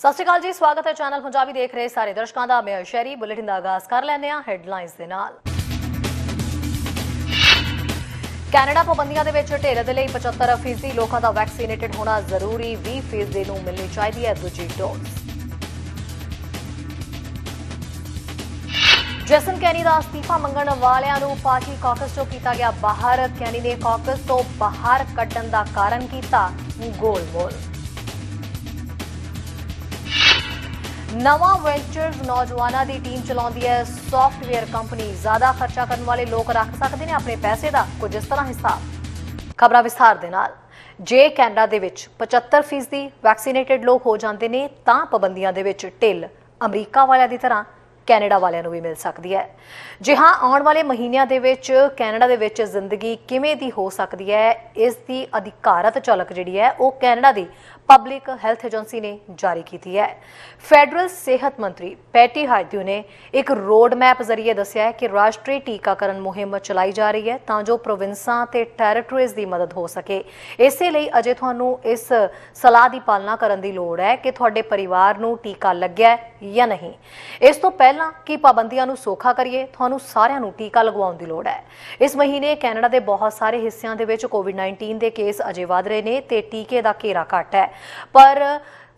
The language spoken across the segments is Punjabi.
ਸਤਿ ਸ਼੍ਰੀ ਅਕਾਲ ਜੀ, ਸਵਾਗਤ ਹੈ ਚੈਨਲ ਪੰਜਾਬੀ ਦੇਖ ਰਹੇ ਸਾਰੇ ਦਰਸ਼ਕਾਂ ਦਾ। ਮੈਂ ਸ਼ਹਿਰੀ ਬੁਲੇਟਿਨ ਦਾ ਆਗਾਜ਼ ਕਰ ਲੈਂਦੇ ਹਾਂ ਹੈਡਲਾਈਨਸ ਦੇ ਨਾਲ। ਕੈਨੇਡਾ ਪਾਬੰਦੀਆਂ ਦੇ ਵਿੱਚ ਢਿੱਲ ਦੇ ਲਈ 75% ਲੋਕਾਂ ਦਾ ਵੈਕਸੀਨੇਟਡ ਹੋਣਾ ਜ਼ਰੂਰੀ, 20% ਨੂੰ ਮਿਲਣੀ ਚਾਹੀਦੀ ਹੈ ਦੂਜੀ ਡੋਜ਼। ਜੈਸਨ ਕੈਨੀ ਦਾ ਅਸਤੀਫਾ ਮੰਗਣ ਵਾਲਿਆਂ ਨੂੰ ਪਾਰਟੀ ਕਾਕਸ ਤੋਂ ਕੀਤਾ ਗਿਆ ਬਾਹਰ। ਕੈਨੀ ਨੇ ਕਾਕਸ ਤੋਂ ਬਾਹਰ ਕੱਢਣ ਦਾ ਕਾਰਨ ਕੀਤਾ ਗੋਲਮੋਲ। ਨਵਾਂ ਵੈਂਚਰਸ ਨੌਜਵਾਨਾਂ ਦੀ ਟੀਮ ਚਲਾਉਂਦੀ ਹੈ ਸੌਫਟਵੇਅਰ ਕੰਪਨੀ। ਜ਼ਿਆਦਾ ਖਰਚਾ ਕਰਨ ਵਾਲੇ ਲੋਕ ਰੱਖ ਸਕਦੇ ਨੇ ਆਪਣੇ ਪੈਸੇ ਦਾ ਕੁਝ ਇਸ ਤਰ੍ਹਾਂ ਹਿਸਾਬ। ਖਬਰਾਂ ਵਿਸਥਾਰ ਦੇ ਨਾਲ। ਜੇ ਕੈਨੇਡਾ ਦੇ ਵਿੱਚ 75% ਵੈਕਸੀਨੇਟਡ ਲੋਕ ਹੋ ਜਾਂਦੇ ਨੇ ਤਾਂ ਪਾਬੰਦੀਆਂ ਦੇ ਵਿੱਚ ਢਿੱਲ ਅਮਰੀਕਾ ਵਾਲਿਆਂ ਦੀ ਤਰ੍ਹਾਂ ਕੈਨੇਡਾ ਵਾਲਿਆਂ ਨੂੰ ਵੀ ਮਿਲ ਸਕਦੀ ਹੈ। ਜੀ ਹਾਂ, ਆਉਣ ਵਾਲੇ ਮਹੀਨਿਆਂ ਦੇ ਵਿੱਚ ਕੈਨੇਡਾ ਦੇ ਵਿੱਚ ਜ਼ਿੰਦਗੀ ਕਿਵੇਂ ਦੀ ਹੋ ਸਕਦੀ ਹੈ, ਇਸ ਦੀ ਅਧਿਕਾਰਤ ਝਲਕ ਜਿਹੜੀ ਹੈ ਉਹ ਕੈਨੇਡਾ ਦੀ ਪਬਲਿਕ ਹੈਲਥ ਏਜੰਸੀ ਨੇ ਜਾਰੀ ਕੀਤੀ ਹੈ। ਫੈਡਰਲ ਸਿਹਤ ਮੰਤਰੀ ਪੈਟੀ ਹਾਈਦਿਊ ਨੇ ਇੱਕ ਰੋਡ ਮੈਪ ਜ਼ਰੀਏ ਦੱਸਿਆ ਹੈ ਕਿ ਰਾਸ਼ਟਰੀ ਟੀਕਾਕਰਨ ਮੁਹਿੰਮ ਚਲਾਈ ਜਾ ਰਹੀ ਹੈ ਤਾਂ ਜੋ ਪ੍ਰੋਵਿੰਸਾਂ ਤੇ ਟੈਰੀਟਰੀਜ਼ ਦੀ ਮਦਦ ਹੋ ਸਕੇ। ਇਸੇ ਲਈ ਅਜੇ ਤੁਹਾਨੂੰ ਇਸ ਸਲਾਹ ਦੀ ਪਾਲਣਾ ਕਰਨ ਦੀ ਲੋੜ ਹੈ ਕਿ ਤੁਹਾਡੇ ਪਰਿਵਾਰ ਨੂੰ ਟੀਕਾ ਲੱਗਿਆ ਜਾਂ ਨਹੀਂ। ਇਸ ਤੋਂ ਪਹਿਲਾਂ ਕਿ ਪਾਬੰਦੀਆਂ ਨੂੰ ਸੌਖਾ ਕਰੀਏ, ਤੁਹਾਨੂੰ ਸਾਰਿਆਂ ਨੂੰ ਟੀਕਾ ਲਗਵਾਉਣ ਦੀ ਲੋੜ ਹੈ। ਇਸ ਮਹੀਨੇ ਕੈਨੇਡਾ ਦੇ ਬਹੁਤ ਸਾਰੇ ਹਿੱਸਿਆਂ ਦੇ ਵਿੱਚ ਕੋਵਿਡ-19 ਦੇ ਕੇਸ ਅਜੇ ਵਧ ਰਹੇ ਨੇ ਤੇ ਟੀਕੇ ਦਾ ਘੇਰਾ ਘੱਟ ਹੈ। ਪਰ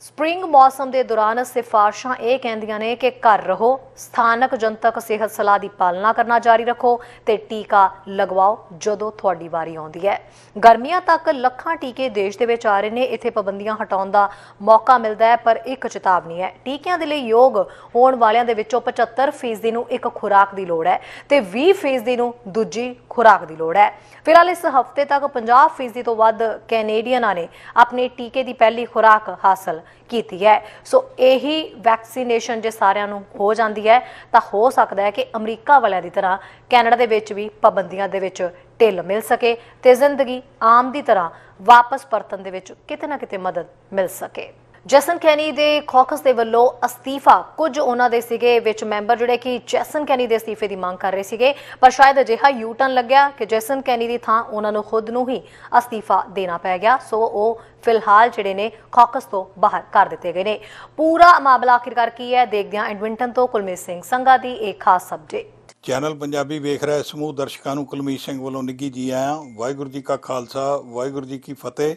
ਸਪ੍ਰਿੰਗ ਮੌਸਮ ਦੇ ਦੌਰਾਨ ਸਿਫਾਰਸ਼ਾਂ ਇਹ ਕਹਿੰਦੀਆਂ ਨੇ ਕਿ ਘਰ ਰਹੋ, ਸਥਾਨਕ ਜਨਤਕ ਸਿਹਤ ਸਲਾਹ ਦੀ ਪਾਲਣਾ ਕਰਨਾ ਜਾਰੀ ਰੱਖੋ ਤੇ ਟੀਕਾ ਲਗਵਾਓ ਜਦੋਂ ਤੁਹਾਡੀ ਵਾਰੀ ਆਉਂਦੀ ਹੈ। ਗਰਮੀਆਂ ਤੱਕ ਲੱਖਾਂ ਟੀਕੇ ਦੇਸ਼ ਦੇ ਵਿੱਚ ਆ ਰਹੇ ਨੇ। ਇੱਥੇ ਪਾਬੰਦੀਆਂ ਹਟਾਉਣ ਦਾ ਮੌਕਾ ਮਿਲਦਾ ਹੈ, ਪਰ ਇੱਕ ਚੇਤਾਵਨੀ ਹੈ। ਟੀਕਿਆਂ ਦੇ ਲਈ ਯੋਗ ਹੋਣ ਵਾਲਿਆਂ ਦੇ ਵਿੱਚੋਂ 75% ਨੂੰ ਇੱਕ ਖੁਰਾਕ ਦੀ ਲੋੜ ਹੈ ਤੇ 20% ਨੂੰ ਦੂਜੀ ਖੁਰਾਕ ਦੀ ਲੋੜ ਹੈ। ਫਿਲਹਾਲ ਇਸ ਹਫ਼ਤੇ ਤੱਕ 50% ਤੋਂ ਵੱਧ ਕੈਨੇਡੀਅਨਾਂ ਨੇ ਆਪਣੇ ਟੀਕੇ ਦੀ ਪਹਿਲੀ ਖੁਰਾਕ ਹਾਸਲ ਕੀਤੀ ਹੈ। ਸੋ ਇਹੀ ਵੈਕਸੀਨੇਸ਼ਨ ਜੇ ਸਾਰਿਆਂ ਨੂੰ ਹੋ ਜਾਂਦੀ ਹੈ ਤਾਂ ਹੋ ਸਕਦਾ ਹੈ ਕਿ ਅਮਰੀਕਾ ਵਾਲਿਆਂ ਦੀ ਤਰ੍ਹਾਂ ਕੈਨੇਡਾ ਦੇ ਵਿੱਚ ਵੀ ਪਾਬੰਦੀਆਂ ਦੇ ਵਿੱਚ ਢਿੱਲ ਮਿਲ ਸਕੇ ਤੇ ਜ਼ਿੰਦਗੀ ਆਮ ਦੀ ਤਰ੍ਹਾਂ ਵਾਪਸ ਪਰਤਣ ਦੇ ਵਿੱਚ ਕਿਤੇ ਨਾ ਕਿਤੇ ਮਦਦ ਮਿਲ ਸਕੇ। ਜੈਸਨ ਕੈਨੀ ਦੇ ਕਾਕਸ ਦੇ ਵੱਲੋਂ ਅਸਤੀਫਾ, ਕੁਝ ਉਹਨਾਂ ਦੇ ਸੀਗੇ ਵਿੱਚ ਮੈਂਬਰ ਜਿਹੜੇ ਕਿ ਜੈਸਨ ਕੈਨੀ ਦੇ ਅਸਤੀਫੇ ਦੀ ਮੰਗ ਕਰ ਰਹੇ ਸੀਗੇ, ਪਰ ਸ਼ਾਇਦ ਅਜਿਹਾ ਯੂ ਟਰਨ ਲੱਗਿਆ ਕਿ ਜੈਸਨ ਕੈਨੀ ਦੀ ਥਾਂ ਉਹਨਾਂ ਨੂੰ ਖੁਦ ਨੂੰ ਹੀ ਅਸਤੀਫਾ ਦੇਣਾ ਪੈ ਗਿਆ। ਸੋ ਉਹ ਫਿਲਹਾਲ ਜਿਹੜੇ ਨੇ ਕਾਕਸ ਤੋਂ ਬਾਹਰ ਕਰ ਦਿੱਤੇ ਗਏ ਨੇ। ਪੂਰਾ ਮਾਮਲਾ ਆਖਿਰਕਾਰ ਕੀ ਹੈ, ਦੇਖਦੇ ਹਾਂ ਐਡਮਿੰਟਨ ਤੋਂ ਕੁਲਮੀਤ ਸਿੰਘ ਸੰਘਾ ਦੀ ਇੱਕ ਖਾਸ ਅਪਡੇਟ। ਚੈਨਲ ਪੰਜਾਬੀ ਵੇਖ ਰਹੇ ਸਮੂਹ ਦਰਸ਼ਕਾਂ ਨੂੰ ਕੁਲਮੀਤ ਸਿੰਘ ਵੱਲੋਂ ਨਿੱਘੀ ਜੀ ਆਇਆਂ। ਵਾਹਿਗੁਰੂ ਜੀ ਕਾ ਖਾਲਸਾ, ਵਾਹਿਗੁਰੂ ਜੀ ਕੀ ਫਤਿਹ।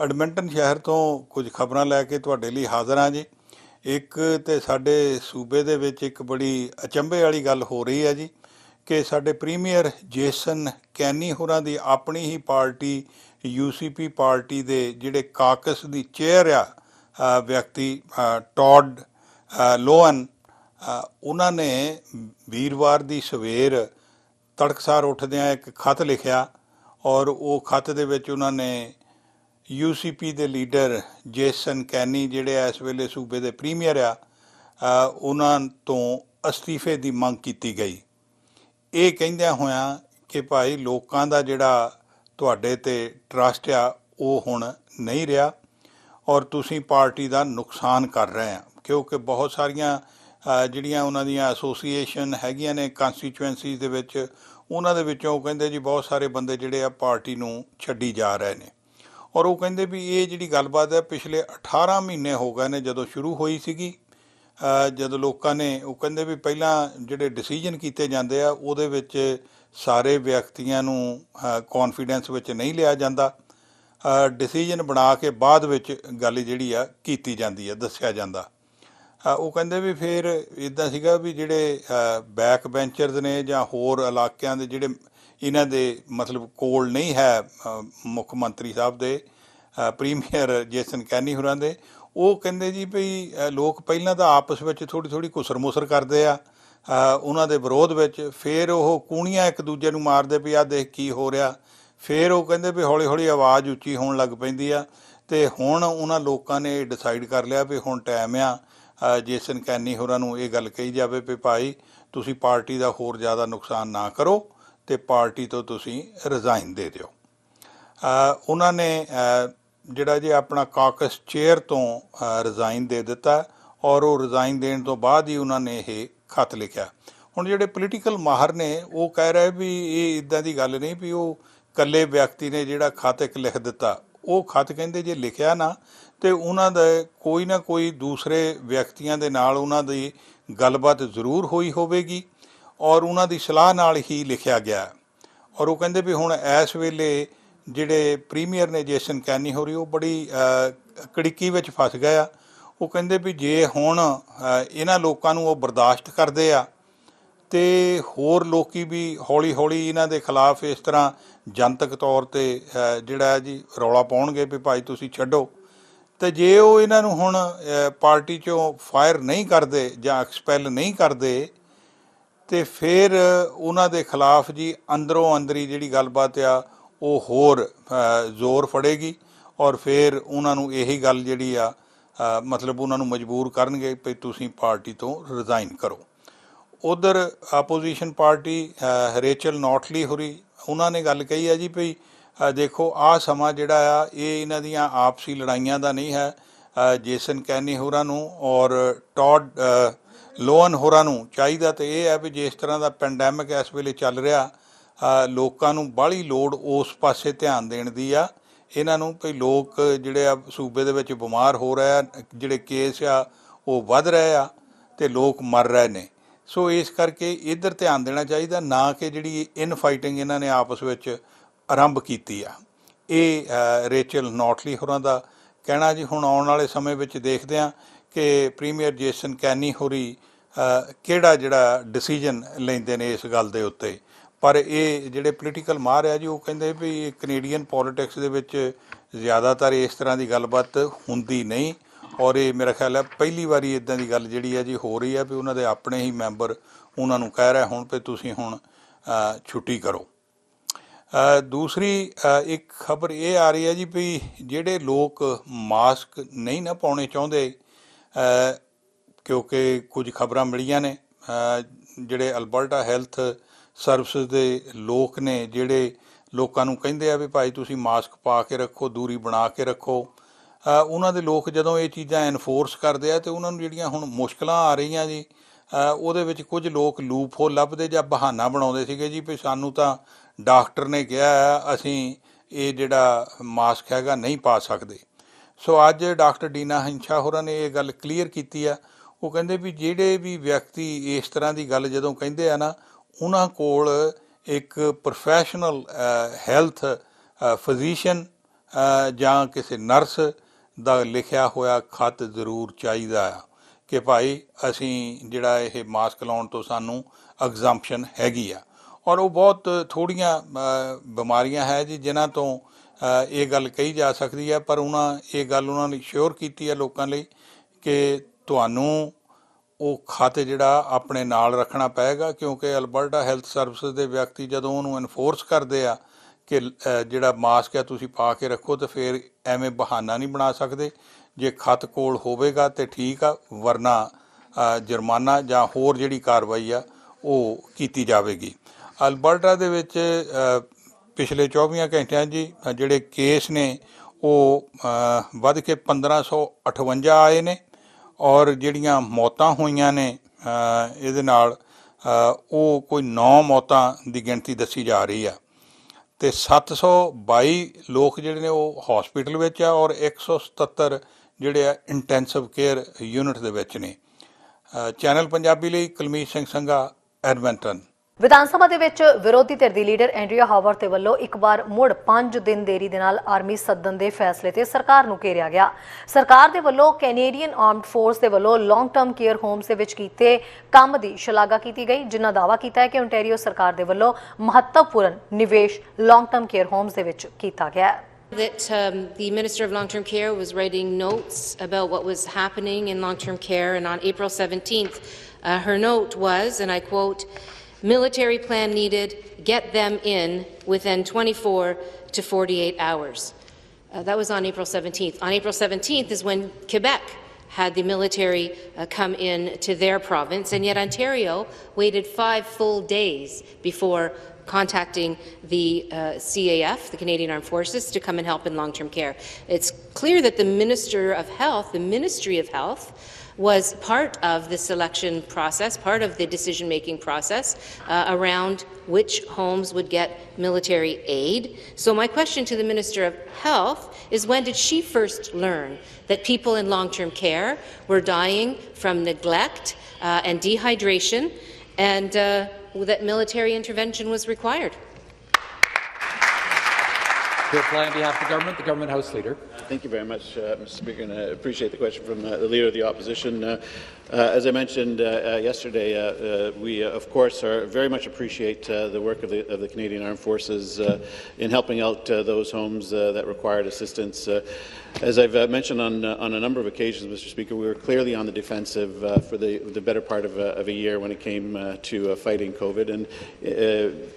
ਐਡਮਿੰਟਨ ਸ਼ਹਿਰ ਤੋਂ ਕੁਝ ਖਬਰਾਂ ਲੈ ਕੇ ਤੁਹਾਡੇ ਲਈ ਹਾਜ਼ਰ ਹਾਂ ਜੀ। ਇੱਕ ਤੇ ਸਾਡੇ ਸੂਬੇ ਦੇ ਵਿੱਚ ਇੱਕ ਬੜੀ ਅਚੰਭੇ ਵਾਲੀ ਗੱਲ ਹੋ ਰਹੀ ਹੈ ਜੀ ਕਿ ਸਾਡੇ ਪ੍ਰੀਮੀਅਰ ਜੇਸਨ ਕੈਨੀ ਹੋਰਾਂ ਦੀ ਆਪਣੀ ਹੀ ਪਾਰਟੀ UCP ਪਾਰਟੀ ਦੇ ਜਿਹੜੇ ਕਾਕਸ ਦੀ ਚੇਅਰ ਆ ਵਿਅਕਤੀ ਟੌਡ ਲੋਅਨ, ਉਹਨਾਂ ਨੇ ਵੀਰਵਾਰ ਦੀ ਸਵੇਰ ਤੜਕਸਾਰ ਉੱਠਦਿਆਂ ਇੱਕ ਖੱਤ ਲਿਖਿਆ ਔਰ ਉਹ ਖੱਤ ਦੇ ਵਿੱਚ ਉਹਨਾਂ ਨੇ UCP ਦੇ ਲੀਡਰ ਜੇਸਨ ਕੈਨੀ ਜਿਹੜੇ ਇਸ ਵੇਲੇ ਸੂਬੇ ਦੇ ਪ੍ਰੀਮੀਅਰ ਆ, ਉਹਨਾਂ ਤੋਂ ਅਸਤੀਫੇ ਦੀ ਮੰਗ ਕੀਤੀ ਗਈ। ਇਹ ਕਹਿੰਦਿਆਂ ਹੋਇਆਂ ਕਿ ਭਾਈ ਲੋਕਾਂ ਦਾ ਜਿਹੜਾ ਤੁਹਾਡੇ 'ਤੇ ਟਰਸਟ ਆ ਉਹ ਹੁਣ ਨਹੀਂ ਰਿਹਾ ਔਰ ਤੁਸੀਂ ਪਾਰਟੀ ਦਾ ਨੁਕਸਾਨ ਕਰ ਰਹੇ ਆ, ਕਿਉਂਕਿ ਬਹੁਤ ਸਾਰੀਆਂ ਜਿਹੜੀਆਂ ਉਹਨਾਂ ਦੀਆਂ ਐਸੋਸੀਏਸ਼ਨ ਹੈਗੀਆਂ ਨੇ ਕੰਸਟੀਚੁਐਂਸੀਜ਼ ਦੇ ਵਿੱਚ, ਉਹਨਾਂ ਦੇ ਵਿੱਚੋਂ ਕਹਿੰਦੇ ਜੀ ਬਹੁਤ ਸਾਰੇ ਬੰਦੇ ਜਿਹੜੇ ਆ ਪਾਰਟੀ ਨੂੰ ਛੱਡੀ ਜਾ ਰਹੇ ਨੇ। ਔਰ ਉਹ ਕਹਿੰਦੇ ਵੀ ਇਹ ਜਿਹੜੀ ਗੱਲਬਾਤ ਹੈ ਪਿਛਲੇ 18 ਮਹੀਨੇ ਹੋ ਗਏ ਨੇ ਜਦੋਂ ਸ਼ੁਰੂ ਹੋਈ ਸੀਗੀ। ਜਦੋਂ ਲੋਕਾਂ ਨੇ, ਉਹ ਕਹਿੰਦੇ ਵੀ ਪਹਿਲਾਂ ਜਿਹੜੇ ਡਿਸੀਜਨ ਕੀਤੇ ਜਾਂਦੇ ਆ ਉਹਦੇ ਵਿੱਚ ਸਾਰੇ ਵਿਅਕਤੀਆਂ ਨੂੰ ਕੌਨਫੀਡੈਂਸ ਵਿੱਚ ਨਹੀਂ ਲਿਆ ਜਾਂਦਾ। ਡਿਸੀਜਨ ਬਣਾ ਕੇ ਬਾਅਦ ਵਿੱਚ ਗੱਲ ਜਿਹੜੀ ਆ ਕੀਤੀ ਜਾਂਦੀ ਆ, ਦੱਸਿਆ ਜਾਂਦਾ। ਉਹ ਕਹਿੰਦੇ ਵੀ ਫਿਰ ਇੱਦਾਂ ਸੀਗਾ ਵੀ ਜਿਹੜੇ ਬੈਕ ਬੈਂਚਰਸ ਨੇ ਜਾਂ ਹੋਰ ਇਲਾਕਿਆਂ ਦੇ ਜਿਹੜੇ ਇਹਨਾਂ ਦੇ ਮਤਲਬ ਕੋਲ ਨਹੀਂ ਹੈ ਮੁੱਖ ਮੰਤਰੀ ਸਾਹਿਬ ਦੇ, ਪ੍ਰੀਮੀਅਰ ਜੇਸਨ ਕੈਨੀ ਹੋਰਾਂ ਦੇ, ਉਹ ਕਹਿੰਦੇ ਜੀ ਵੀ ਲੋਕ ਪਹਿਲਾਂ ਤਾਂ ਆਪਸ ਵਿੱਚ ਥੋੜ੍ਹੀ ਘੁਸਰ ਮੁਸਰ ਕਰਦੇ ਆ ਉਹਨਾਂ ਦੇ ਵਿਰੋਧ ਵਿੱਚ, ਫਿਰ ਉਹ ਕੂਣੀਆਂ ਇੱਕ ਦੂਜੇ ਨੂੰ ਮਾਰਦੇ ਵੀ ਆਹ ਦੇਖ ਕੀ ਹੋ ਰਿਹਾ। ਫਿਰ ਉਹ ਕਹਿੰਦੇ ਵੀ ਹੌਲੀ ਹੌਲੀ ਆਵਾਜ਼ ਉੱਚੀ ਹੋਣ ਲੱਗ ਪੈਂਦੀ ਆ ਅਤੇ ਹੁਣ ਉਹਨਾਂ ਲੋਕਾਂ ਨੇ ਡਿਸਾਈਡ ਕਰ ਲਿਆ ਵੀ ਹੁਣ ਟਾਈਮ ਆ ਜੇਸਨ ਕੈਨੀ ਹੋਰਾਂ ਨੂੰ ਇਹ ਗੱਲ ਕਹੀ ਜਾਵੇ ਵੀ ਭਾਈ ਤੁਸੀਂ ਪਾਰਟੀ ਦਾ ਹੋਰ ਜ਼ਿਆਦਾ ਨੁਕਸਾਨ ਨਾ ਕਰੋ ਅਤੇ ਪਾਰਟੀ ਤੋਂ ਤੁਸੀਂ ਰਿਜ਼ਾਈਨ ਦੇ ਦਿਓ। ਉਹਨਾਂ ਨੇ ਜਿਹੜਾ ਜੀ ਆਪਣਾ ਕਾਕਸ ਚੇਅਰ ਤੋਂ ਰਿਜ਼ਾਈਨ ਦੇ ਦਿੱਤਾ ਔਰ ਉਹ ਰਿਜ਼ਾਈਨ ਦੇਣ ਤੋਂ ਬਾਅਦ ਹੀ ਉਹਨਾਂ ਨੇ ਇਹ ਖੱਤ ਲਿਖਿਆ। ਹੁਣ ਜਿਹੜੇ ਪੋਲੀਟੀਕਲ ਮਾਹਰ ਨੇ ਉਹ ਕਹਿ ਰਹੇ ਵੀ ਇਹ ਇੱਦਾਂ ਦੀ ਗੱਲ ਨਹੀਂ ਵੀ ਉਹ ਇਕੱਲੇ ਵਿਅਕਤੀ ਨੇ ਜਿਹੜਾ ਖੱਤ ਇੱਕ ਲਿਖ ਦਿੱਤਾ। ਉਹ ਖੱਤ ਕਹਿੰਦੇ ਜੇ ਲਿਖਿਆ ਨਾ ਤੇ ਉਹਨਾਂ ਦੇ ਕੋਈ ਨਾ ਕੋਈ ਦੂਸਰੇ ਵਿਅਕਤੀਆਂ ਦੇ ਨਾਲ ਉਹਨਾਂ ਦੀ ਗੱਲਬਾਤ ਜ਼ਰੂਰ ਹੋਈ ਹੋਵੇਗੀ ਔਰ ਉਹਨਾਂ ਦੀ ਸਲਾਹ ਨਾਲ ਹੀ ਲਿਖਿਆ ਗਿਆ। ਔਰ ਉਹ ਕਹਿੰਦੇ ਵੀ ਹੁਣ ਇਸ ਵੇਲੇ ਜਿਹੜੇ ਪ੍ਰੀਮੀਅਰ ਨੇ ਜੇਸਨ ਕੈਨੀ ਹੋਰੀ ਉਹ ਬੜੀ ਕੜਿੱਕੀ ਵਿੱਚ ਫਸ ਗਏ ਆ। ਉਹ ਕਹਿੰਦੇ ਵੀ ਜੇ ਹੁਣ ਇਹਨਾਂ ਲੋਕਾਂ ਨੂੰ ਉਹ ਬਰਦਾਸ਼ਤ ਕਰਦੇ ਆ ਤੇ ਹੋਰ ਲੋਕੀ ਵੀ ਹੌਲੀ ਹੌਲੀ ਇਹਨਾਂ ਦੇ ਖਿਲਾਫ ਇਸ ਤਰ੍ਹਾਂ ਜਨਤਕ ਤੌਰ 'ਤੇ ਜਿਹੜਾ ਜੀ ਰੌਲਾ ਪਾਉਣਗੇ ਵੀ ਭਾਈ ਤੁਸੀਂ ਛੱਡੋ। ਤੇ ਜੇ ਉਹ ਇਹਨਾਂ ਨੂੰ ਹੁਣ ਪਾਰਟੀ 'ਚੋਂ ਫਾਇਰ ਨਹੀਂ ਕਰਦੇ ਜਾਂ ਐਕਸਪੈਲ ਨਹੀਂ ਕਰਦੇ ਤੇ ਫਿਰ ਉਹਨਾਂ ਦੇ ਖਿਲਾਫ ਜੀ ਅੰਦਰੋਂ ਅੰਦਰੀ ਜਿਹੜੀ ਗੱਲਬਾਤ ਆ ਉਹ ਹੋਰ ਜ਼ੋਰ ਫੜੇਗੀ ਔਰ ਫਿਰ ਉਹਨਾਂ ਨੂੰ ਇਹੀ ਗੱਲ ਜਿਹੜੀ ਆ ਮਤਲਬ ਉਹਨਾਂ ਨੂੰ ਮਜਬੂਰ ਕਰਨਗੇ ਵੀ ਤੁਸੀਂ ਪਾਰਟੀ ਤੋਂ ਰਿਜ਼ਾਈਨ ਕਰੋ। ਉਧਰ ਆਪੋਜੀਸ਼ਨ ਪਾਰਟੀ ਰੇਚਲ ਨੋਟਲੀ ਹੋਰੀ ਉਹਨਾਂ ਨੇ ਗੱਲ ਕਹੀ ਹੈ ਜੀ ਵੀ ਦੇਖੋ ਆਹ ਸਮਾਂ ਜਿਹੜਾ ਆ ਇਹ ਇਹਨਾਂ ਦੀਆਂ ਆਪਸੀ ਲੜਾਈਆਂ ਦਾ ਨਹੀਂ ਹੈ। ਜੇਸਨ ਕੈਨੀ ਹੋਰਾਂ ਨੂੰ ਔਰ ਟੌਡ ਲੋਅਨ ਹੋਰਾਂ ਨੂੰ ਚਾਹੀਦਾ ਤੇ ਇਹ ਹੈ ਵੀ ਜਿਸ ਤਰ੍ਹਾਂ ਦਾ ਪੈਂਡੈਮਿਕ ਇਸ ਵੇਲੇ ਚੱਲ ਰਿਹਾ ਲੋਕਾਂ ਨੂੰ ਬਾਹਲੀ ਲੋੜ ਉਸ ਪਾਸੇ ਧਿਆਨ ਦੇਣ ਦੀ ਆ। ਇਹਨਾਂ ਨੂੰ ਵੀ ਲੋਕ ਜਿਹੜੇ ਆ ਸੂਬੇ ਦੇ ਵਿੱਚ ਬਿਮਾਰ ਹੋ ਰਹੇ ਆ, ਜਿਹੜੇ ਕੇਸ ਆ ਉਹ ਵੱਧ ਰਹੇ ਆ ਤੇ ਲੋਕ ਮਰ ਰਹੇ ਨੇ। ਸੋ ਇਸ ਕਰਕੇ ਇੱਧਰ ਧਿਆਨ ਦੇਣਾ ਚਾਹੀਦਾ ਨਾ ਕਿ ਜਿਹੜੀ ਇਨ ਫਾਈਟਿੰਗ ਇਹਨਾਂ ਨੇ ਆਪਸ ਵਿੱਚ ਆਰੰਭ ਕੀਤੀ ਆ। ਇਹ ਰੇਚਲ ਨੋਟਲੀ ਹੋਰਾਂ ਦਾ ਕਹਿਣਾ ਜੀ। ਹੁਣ ਆਉਣ ਵਾਲੇ ਸਮੇਂ ਵਿੱਚ ਦੇਖਦੇ ਹਾਂ ਕਿ ਪ੍ਰੀਮੀਅਰ ਜੇਸਨ ਕੈਨੀ ਹੋਰੀ ਕਿਹੜਾ ਜਿਹੜਾ ਡਿਸੀਜਨ ਲੈਂਦੇ ਨੇ ਇਸ ਗੱਲ ਦੇ ਉੱਤੇ। ਪਰ ਇਹ ਜਿਹੜੇ ਪੋਲੀਟੀਕਲ ਮਾਹਰ ਆ ਜੀ ਉਹ ਕਹਿੰਦੇ ਵੀ ਕੈਨੇਡੀਅਨ ਪੋਲੀਟਿਕਸ ਦੇ ਵਿੱਚ ਜ਼ਿਆਦਾਤਰ ਇਸ ਤਰ੍ਹਾਂ ਦੀ ਗੱਲਬਾਤ ਹੁੰਦੀ ਨਹੀਂ ਔਰ ਇਹ ਮੇਰਾ ਖਿਆਲ ਹੈ ਪਹਿਲੀ ਵਾਰੀ ਇੱਦਾਂ ਦੀ ਗੱਲ ਜਿਹੜੀ ਹੈ ਜੀ ਹੋ ਰਹੀ ਹੈ ਵੀ ਉਹਨਾਂ ਦੇ ਆਪਣੇ ਹੀ ਮੈਂਬਰ ਉਹਨਾਂ ਨੂੰ ਕਹਿ ਰਹੇ ਹੁਣ ਵੀ ਤੁਸੀਂ ਹੁਣ ਛੁੱਟੀ ਕਰੋ। ਦੂਸਰੀ ਇੱਕ ਖਬਰ ਇਹ ਆ ਰਹੀ ਹੈ ਜੀ ਵੀ ਜਿਹੜੇ ਲੋਕ ਮਾਸਕ ਨਹੀਂ ਨਾ ਪਾਉਣੇ ਚਾਹੁੰਦੇ ਕਿਉਂਕਿ ਕੁਝ ਖਬਰਾਂ ਮਿਲੀਆਂ ਨੇ ਜਿਹੜੇ ਅਲਬਰਟਾ ਹੈਲਥ ਸਰਵਿਸਿਜ਼ ਦੇ ਲੋਕ ਨੇ ਜਿਹੜੇ ਲੋਕਾਂ ਨੂੰ ਕਹਿੰਦੇ ਆ ਵੀ ਭਾਈ ਤੁਸੀਂ ਮਾਸਕ ਪਾ ਕੇ ਰੱਖੋ, ਦੂਰੀ ਬਣਾ ਕੇ ਰੱਖੋ। ਉਹਨਾਂ ਦੇ ਲੋਕ ਜਦੋਂ ਇਹ ਚੀਜ਼ਾਂ ਐਨਫੋਰਸ ਕਰਦੇ ਆ ਅਤੇ ਉਹਨਾਂ ਨੂੰ ਜਿਹੜੀਆਂ ਹੁਣ ਮੁਸ਼ਕਿਲਾਂ ਆ ਰਹੀਆਂ ਜੀ ਉਹਦੇ ਵਿੱਚ ਕੁਝ ਲੋਕ ਲੂਪ ਹੋਲ ਲੱਭਦੇ ਜਾਂ ਬਹਾਨਾ ਬਣਾਉਂਦੇ ਸੀਗੇ ਜੀ ਵੀ ਸਾਨੂੰ ਤਾਂ ਡਾਕਟਰ ਨੇ ਕਿਹਾ ਅਸੀਂ ਇਹ ਜਿਹੜਾ ਮਾਸਕ ਹੈਗਾ ਨਹੀਂ ਪਾ ਸਕਦੇ। ਸੋ ਅੱਜ ਡਾਕਟਰ ਡੀਨਾ ਹਿੰਸ਼ਾ ਹੋਰਾਂ ਨੇ ਇਹ ਗੱਲ ਕਲੀਅਰ ਕੀਤੀ ਆ। ਉਹ ਕਹਿੰਦੇ ਵੀ ਜਿਹੜੇ ਵੀ ਵਿਅਕਤੀ ਇਸ ਤਰ੍ਹਾਂ ਦੀ ਗੱਲ ਜਦੋਂ ਕਹਿੰਦੇ ਆ ਨਾ ਉਹਨਾਂ ਕੋਲ ਇੱਕ ਪ੍ਰੋਫੈਸ਼ਨਲ ਹੈਲਥ ਫਿਜ਼ੀਸ਼ੀਅਨ ਜਾਂ ਕਿਸੇ ਨਰਸ ਦਾ ਲਿਖਿਆ ਹੋਇਆ ਖੱਤ ਜ਼ਰੂਰ ਚਾਹੀਦਾ ਆ ਕਿ ਭਾਈ ਅਸੀਂ ਜਿਹੜਾ ਇਹ ਮਾਸਕ ਲਾਉਣ ਤੋਂ ਸਾਨੂੰ ਐਗਜ਼ੰਪਸ਼ਨ ਹੈਗੀ ਆ। ਔਰ ਉਹ ਬਹੁਤ ਥੋੜ੍ਹੀਆਂ ਬਿਮਾਰੀਆਂ ਹੈ ਜੀ ਜਿਨ੍ਹਾਂ ਤੋਂ ਇਹ ਗੱਲ ਕਹੀ ਜਾ ਸਕਦੀ ਹੈ। ਪਰ ਇਹ ਗੱਲ ਉਹਨਾਂ ਨੇ ਸ਼ੋਰ ਕੀਤੀ ਹੈ ਲੋਕਾਂ ਲਈ ਕਿ ਤੁਹਾਨੂੰ ਉਹ ਖੱਤ ਜਿਹੜਾ ਆਪਣੇ ਨਾਲ ਰੱਖਣਾ ਪਏਗਾ ਕਿਉਂਕਿ ਅਲਬਰਟਾ ਹੈਲਥ ਸਰਵਿਸਿਜ਼ ਦੇ ਵਿਅਕਤੀ ਜਦੋਂ ਉਹਨੂੰ ਇਨਫੋਰਸ ਕਰਦੇ ਆ ਕਿ ਜਿਹੜਾ ਮਾਸਕ ਹੈ ਤੁਸੀਂ ਪਾ ਕੇ ਰੱਖੋ ਤਾਂ ਫਿਰ ਐਵੇਂ ਬਹਾਨਾ ਨਹੀਂ ਬਣਾ ਸਕਦੇ। ਜੇ ਖੱਤ ਕੋਲ ਹੋਵੇਗਾ ਤਾਂ ਠੀਕ ਆ, ਵਰਨਾ ਜੁਰਮਾਨਾ ਜਾਂ ਹੋਰ ਜਿਹੜੀ ਕਾਰਵਾਈ ਆ ਉਹ ਕੀਤੀ ਜਾਵੇਗੀ। ਅਲਬਰਟਾ ਦੇ ਵਿੱਚ ਪਿਛਲੇ 24 ਘੰਟਿਆਂ ਜੀ ਜਿਹੜੇ ਕੇਸ ਨੇ ਉਹ ਵੱਧ ਕੇ 1558 ਆਏ ਨੇ ਔਰ ਜਿਹੜੀਆਂ ਮੌਤਾਂ ਹੋਈਆਂ ਨੇ ਇਹਦੇ ਨਾਲ ਉਹ ਕੋਈ 9 ਮੌਤਾਂ ਦੀ ਗਿਣਤੀ ਦੱਸੀ ਜਾ ਰਹੀ ਆ ਅਤੇ 722 ਲੋਕ ਜਿਹੜੇ ਨੇ ਉਹ ਹੌਸਪੀਟਲ ਵਿੱਚ ਆ ਔਰ 177 ਜਿਹੜੇ ਆ ਇੰਟੈਂਸਿਵ ਕੇਅਰ ਯੂਨਿਟ ਦੇ ਵਿੱਚ ਨੇ। ਚੈਨਲ ਪੰਜਾਬੀ ਲਈ ਕੁਲਮੀਤ ਸਿੰਘ ਸੰਘਾ, ਐਡਮਿੰਟਨ। ਵਿਧਾਨ ਸਭਾ ਦੇ ਵਿੱਚ ਵਿਰੋਧੀ ਧਿਰ ਦੀ ਲੀਡਰ ਐਂਡਰੀਆ ਹਾਵਰਡ ਦੇ ਵੱਲੋਂ ਇੱਕ ਵਾਰ ਮੁੜ 5 ਦਿਨ ਦੇਰੀ ਦੇ ਨਾਲ ਆਰਮੀ ਸੱਦਣ ਦੇ ਫੈਸਲੇ ਤੇ ਸਰਕਾਰ ਨੂੰ ਘੇਰਿਆ ਗਿਆ। ਸਰਕਾਰ ਦੇ ਵੱਲੋਂ ਕੈਨੇਡੀਅਨ ਆਰਮਡ ਫੋਰਸ ਦੇ ਵੱਲੋਂ ਲੌਂਗ ਟਰਮ ਕੇਅਰ ਹੋਮਸ ਦੇ ਵਿੱਚ ਕੀਤੇ ਕੰਮ ਦੀ ਸ਼ਲਾਘਾ ਕੀਤੀ ਗਈ, ਜਿਨ੍ਹਾਂ ਦਾਅਵਾ ਕੀਤਾ ਹੈ ਕਿ ਓਨਟਾਰੀਓ ਸਰਕਾਰ ਦੇ ਵੱਲੋਂ ਮਹੱਤਵਪੂਰਨ ਨਿਵੇਸ਼ ਲੌਂਗ ਟਰਮ ਕੇਅਰ ਹੋਮਸ ਦੇ ਵਿੱਚ ਕੀਤਾ ਗਿਆ ਹੈ। That the Minister of Long-Term Care was writing notes about what was happening in long-term care, and on April 17th, her note was, and I quote, "Military plan needed, get them in within 24 to 48 hours." That was on April 17th. On April 17th is when Quebec had the military come in to their province, and yet Ontario waited 5 full days before contacting the CAF, the Canadian Armed Forces, to come and help in long-term care. It's clear that the Minister of Health, the Ministry of Health, was part of the selection process, part of the decision-making process around which homes would get military aid. So my question to the Minister of Health is, when did she first learn that people in long-term care were dying from neglect and dehydration, and that military intervention was required? To reply on behalf of the Government House Leader. Thank you very much, Mr. Speaker, and I appreciate the question from the Leader of the Opposition. As I mentioned yesterday, we, of course, very much appreciate the work of the Canadian Armed Forces in helping out those homes that required assistance. As I've mentioned on a number of occasions, Mr. Speaker, we were clearly on the defensive for the better part of a year when it came to fighting COVID. And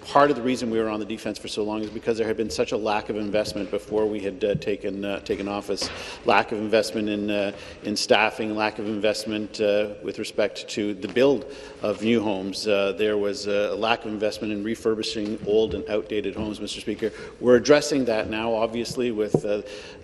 part of the reason we were on the defense for so long is because there had been such a lack of investment before we had taken office. Lack of investment in staffing, lack of investment with respect to the build of new homes. There was a lack of investment in refurbishing old and outdated homes, Mr. Speaker. We're addressing that now, obviously, with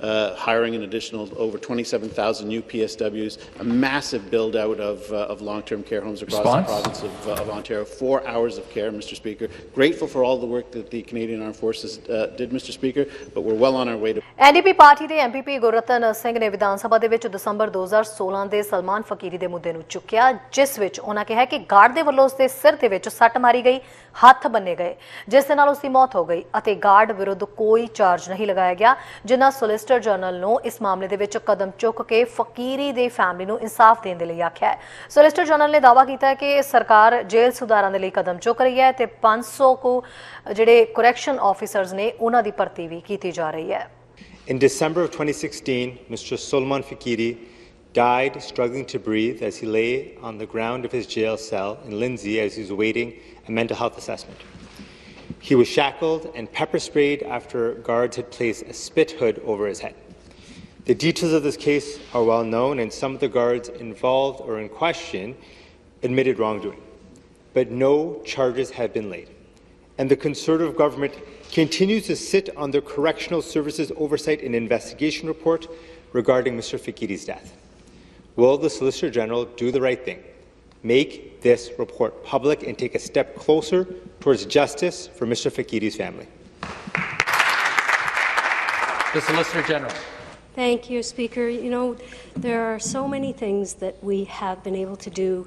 hiring an additional over 27,000 new PSWs, a massive build-out of long-term care homes across the province of Ontario. 4 hours of care, Mr. Speaker. Grateful for all the work that the Canadian Armed Forces did, Mr. Speaker, but we're well on our way to... NDP party ਦੇ ਐਮਪੀਪੀ ਗੁਰਰਤਨ ਸਿੰਘ ਨੇ ਵਿਧਾਨ ਸਭਾ ਦੇ ਵਿੱਚ ਦਸੰਬਰ 2016 ਦੇ ਸਲਮਾਨ ਫਕੀਰੀ ਦੇ ਮੁੱਦੇ ਨੂੰ ਚੁੱਕਿਆ, ਜਿਸ ਵਿੱਚ ਉਹਨਾਂ ਕਿਹਾ ਕਿ ਗਾਰਡ ਦੇ ਵੱਲੋਂ ਉਸ ਦੇ ਸਿਰ ਦੇ ਵਿੱਚ ਸੱਟ ਮਾਰੀ ਗਈ, ਹੱਥ ਬੰਨੇ ਗਏ, ਜਿਸ ਦੇ ਨਾਲ ਉਸ ਦੀ ਮੌਤ ਹੋ ਗਈ ਅਤੇ ਗਾਰਡ ਵਿਰੁੱਧ ਕੋਈ ਚਾਰਜ ਨਹੀਂ ਲਗਾਇਆ ਗਿਆ, ਜਿਨ੍ਹਾਂ ਸੋਲਿਸਿਟਰ ਜਨਰਲ ਨੂੰ ਇਸ ਮਾਮਲੇ ਦੇ ਵਿੱਚ ਕਦਮ ਚੁੱਕ ਕੇ ਫਕੀਰੀ ਦੇ ਫੈਮਿਲੀ ਨੂੰ ਇਨਸਾਫ ਦੇਣ ਦੇ ਲਈ ਆਖਿਆ ਹੈ। ਸੋਲਿਸਿਟਰ ਜਨਰਲ ਨੇ ਦਾਅਵਾ ਕੀਤਾ ਹੈ ਕਿ ਸਰਕਾਰ ਜੇਲ੍ਹ ਸੁਧਾਰਾਂ ਦੇ ਲਈ ਕਦਮ ਚੁੱਕ ਰਹੀ ਹੈ ਤੇ 500 ਕੁ ਜਿਹੜੇ ਕਰੈਕਸ਼ਨ ਆਫੀਸਰਸ ਨੇ ਉਹਨਾਂ ਦੀ ਭਰਤੀ ਵੀ ਕੀਤੀ ਜਾ ਰਹੀ ਹੈ। In December of 2016, Mr. Solomon Fikiri died struggling to breathe as he lay on the ground of his jail cell in Lindsay as he was awaiting a mental health assessment. He was shackled and pepper sprayed after guards had placed a spit hood over his head. The details of this case are well known, and some of the guards involved or in question admitted wrongdoing, but no charges have been laid. And the Conservative government continues to sit on the Correctional Services Oversight and Investigation report regarding Mr. Fikiri's death. Will the Solicitor General do the right thing, make this report public and take a step closer towards justice for Mr. Fikiri's family? The Solicitor General. Thank you, Speaker. You know, there are so many things that we have been able to do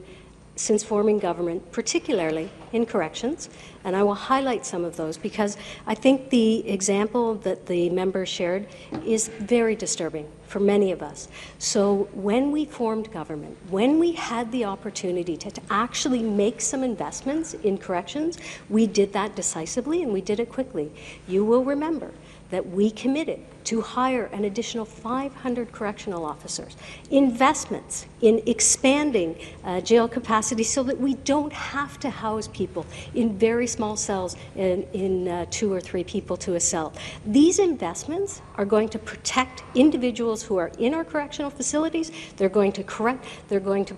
since forming government, particularly in corrections, and I will highlight some of those because I think the example that the member shared is very disturbing for many of us. So when we formed government, when we had the opportunity to actually make some investments in corrections, we did that decisively and we did it quickly. You will remember that we committed to hire an additional 500 correctional officers, investments in expanding jail capacity so that we don't have to house people in very small cells in 2 or 3 people to a cell. These investments are going to protect individuals who are in our correctional facilities. They're going to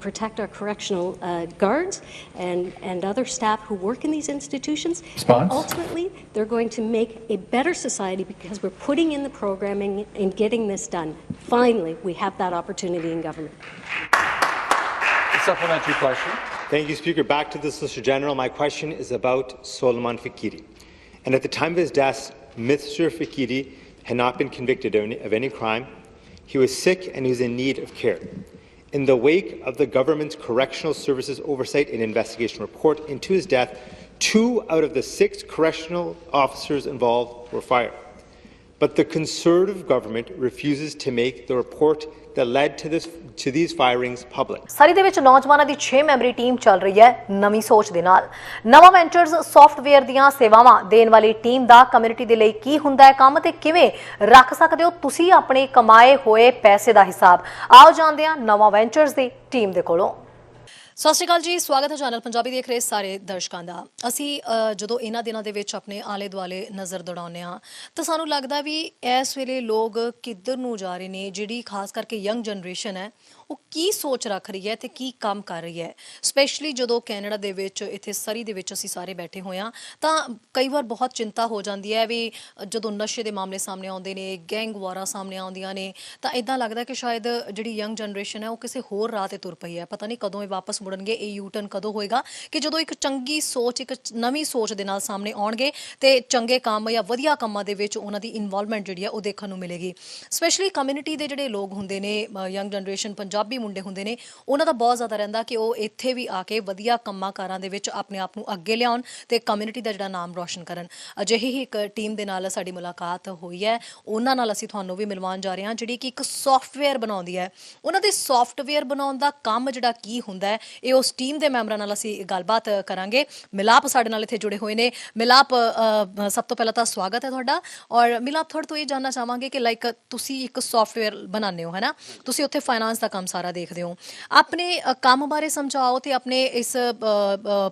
protect our correctional guards and other staff who work in these institutions. And ultimately, they're going to make a better society because we're putting in the programming and getting this done. Finally, we have that opportunity in government. Supplementary question. Thank you, Speaker. Back to the Solicitor General. My question is about Solomon Fikiri. And at the time of his death, Mr. Fikiri had not been convicted of any crime. He was sick and he was in need of care. In the wake of the government's Correctional Services Oversight and Investigation report into his death, 2 out of the 6 correctional officers involved were fired. But the Conservative government refuses to make the report that led to these firings public. ਸਰੀ ਦੇ ਵਿੱਚ ਨੌਜਵਾਨਾਂ ਦੀ 6 ਮੈਂਬਰੀ ਟੀਮ ਚੱਲ ਰਹੀ ਹੈ ਨਵੀਂ ਸੋਚ ਦੇ ਨਾਲ। ਨਵਾਂ ਵੈਂਚਰਸ ਸੌਫਟਵੇਅਰ ਦੀਆਂ ਸੇਵਾਵਾਂ ਦੇਣ ਵਾਲੀ ਟੀਮ ਦਾ ਕਮਿਊਨਿਟੀ ਦੇ ਲਈ ਕੀ ਹੁੰਦਾ ਹੈ ਕੰਮ ਤੇ ਕਿਵੇਂ ਰੱਖ ਸਕਦੇ ਹੋ ਤੁਸੀਂ ਆਪਣੇ ਕਮਾਏ ਹੋਏ ਪੈਸੇ ਦਾ ਹਿਸਾਬ। ਆਓ ਜਾਣਦੇ ਹਾਂ ਨਵਾਂ ਵੈਂਚਰਸ ਦੀ ਟੀਮ ਦੇ ਕੋਲੋਂ। ਸਤਿ ਸ਼੍ਰੀ ਅਕਾਲ ਜੀ, ਸਵਾਗਤ ਹੈ ਚੈਨਲ ਪੰਜਾਬੀ ਦੇਖ ਰਹੇ ਸਾਰੇ ਦਰਸ਼ਕਾਂ ਦਾ। ਅਸੀਂ ਜਦੋਂ ਇਹਨਾਂ ਦਿਨਾਂ ਦੇ ਵਿੱਚ ਆਪਣੇ ਆਲੇ ਦੁਆਲੇ ਨਜ਼ਰ ਦੌੜਾਉਂਦੇ ਹਾਂ ਤਾਂ ਸਾਨੂੰ ਲੱਗਦਾ ਵੀ ਇਸ ਵੇਲੇ ਲੋਕ ਕਿੱਧਰ ਨੂੰ ਜਾ ਰਹੇ ਨੇ। ਜਿਹੜੀ ਖਾਸ ਕਰਕੇ ਯੰਗ ਜਨਰੇਸ਼ਨ ਹੈ ਉਹ ਕੀ ਸੋਚ ਰੱਖ ਰਹੀ ਹੈ ਤੇ ਕੀ ਕੰਮ ਕਰ ਰਹੀ ਹੈ। ਸਪੈਸ਼ਲੀ ਜਦੋਂ ਕੈਨੇਡਾ ਦੇ ਵਿੱਚ ਇੱਥੇ ਸਰੀ ਦੇ ਵਿੱਚ ਅਸੀਂ ਸਾਰੇ ਬੈਠੇ ਹੋਏ ਹਾਂ ਤਾਂ ਕਈ ਵਾਰ ਬਹੁਤ ਚਿੰਤਾ ਹੋ ਜਾਂਦੀ ਹੈ ਵੀ ਜਦੋਂ ਨਸ਼ੇ ਦੇ ਮਾਮਲੇ ਸਾਹਮਣੇ ਆਉਂਦੇ ਨੇ, ਗੈਂਗ ਵਾਰਾਂ ਸਾਹਮਣੇ ਆਉਂਦੀਆਂ ਨੇ ਤਾਂ ਇੱਦਾਂ ਲੱਗਦਾ ਕਿ ਸ਼ਾਇਦ ਜਿਹੜੀ ਯੰਗ ਜਨਰੇਸ਼ਨ ਹੈ ਉਹ ਕਿਸੇ ਹੋਰ ਰਾਹ 'ਤੇ ਤੁਰ ਪਈ ਹੈ। ਪਤਾ ਨਹੀਂ ਕਦੋਂ ਇਹ ਵਾਪਸ ਮੁੜਨਗੇ, ਇਹ ਯੂ ਟਰਨ ਕਦੋਂ ਹੋਏਗਾ ਕਿ ਜਦੋਂ ਇੱਕ ਚੰਗੀ ਸੋਚ, ਇੱਕ ਨਵੀਂ ਸੋਚ ਦੇ ਨਾਲ ਸਾਹਮਣੇ ਆਉਣਗੇ ਤੇ ਚੰਗੇ ਕੰਮ ਜਾਂ ਵਧੀਆ ਕੰਮਾਂ ਦੇ ਵਿੱਚ ਉਹਨਾਂ ਦੀ ਇਨਵੋਲਵਮੈਂਟ ਜਿਹੜੀ ਹੈ ਉਹ ਦੇਖਣ ਨੂੰ ਮਿਲੇਗੀ। ਸਪੈਸ਼ਲੀ ਕਮਿਊਨਿਟੀ ਦੇ ਜਿਹੜੇ ਲੋਕ ਹੁੰਦੇ ਨੇ, ਯੰਗ ਜਨਰੇਸ਼ਨ ਪੰਜਾਬੀ ਮੁੰਡੇ ਹੁੰਦੇ ਨੇ, ਉਹਨਾਂ ਦਾ ਬਹੁਤ ਜ਼ਿਆਦਾ ਰਹਿੰਦਾ ਕਿ ਉਹ ਇੱਥੇ ਵੀ ਆ ਕੇ ਵਧੀਆ ਕੰਮਾਂ ਕਾਰਾਂ ਦੇ ਵਿੱਚ ਆਪਣੇ ਆਪ ਨੂੰ ਅੱਗੇ ਲਿਆਉਣ ਤੇ ਕਮਿਊਨਿਟੀ ਦਾ ਜਿਹੜਾ ਨਾਮ ਰੋਸ਼ਨ ਕਰਨ। ਅਜਿਹੀ ਹੀ ਇੱਕ ਟੀਮ ਦੇ ਨਾਲ ਸਾਡੀ ਮੁਲਾਕਾਤ ਹੋਈ ਹੈ। ਉਹਨਾਂ ਨਾਲ ਅਸੀਂ ਤੁਹਾਨੂੰ ਵੀ ਮਿਲਵਾਉਣ ਜਾ ਰਹੇ ਹਾਂ ਜਿਹੜੀ ਕਿ ਇੱਕ ਸੌਫਟਵੇਅਰ ਬਣਾਉਂਦੀ ਹੈ। ਉਹਨਾਂ ਦੇ ਸੌਫਟਵੇਅਰ ਬਣਾਉਣ ਦਾ ਕੰਮ ਜਿਹੜਾ ਕੀ ਹੁੰਦਾ ਹੈ ਇਹ ਉਸ ਟੀਮ ਦੇ ਮੈਂਬਰਾਂ ਨਾਲ ਅਸੀਂ ਗੱਲਬਾਤ ਕਰਾਂਗੇ। ਮਿਲਾਪ ਸਾਡੇ ਨਾਲ ਇੱਥੇ ਜੁੜੇ ਹੋਏ ਨੇ। ਮਿਲਾਪ, ਸਭ ਤੋਂ ਪਹਿਲਾਂ ਤਾਂ ਸਵਾਗਤ ਹੈ ਤੁਹਾਡਾ। ਔਰ ਮਿਲਾਪ, ਤੁਹਾਡੇ ਤੋਂ ਇਹ ਜਾਣਨਾ ਚਾਹਾਂਗੇ ਕਿ ਲਾਈਕ ਤੁਸੀਂ ਇੱਕ ਸੌਫਟਵੇਅਰ ਬਣਾਉਂਦੇ ਹੋ, ਹੈ ਨਾ, ਤੁਸੀਂ ਉੱਥੇ ਫਾਈਨਾਂਸ ਦਾ ਕੰਮ ਸਾਰਾ ਦੇਖਦੇ ਹੋ। ਆਪਣੇ ਕੰਮ ਬਾਰੇ ਸਮਝਾਓ ਤੇ ਆਪਣੇ ਇਸ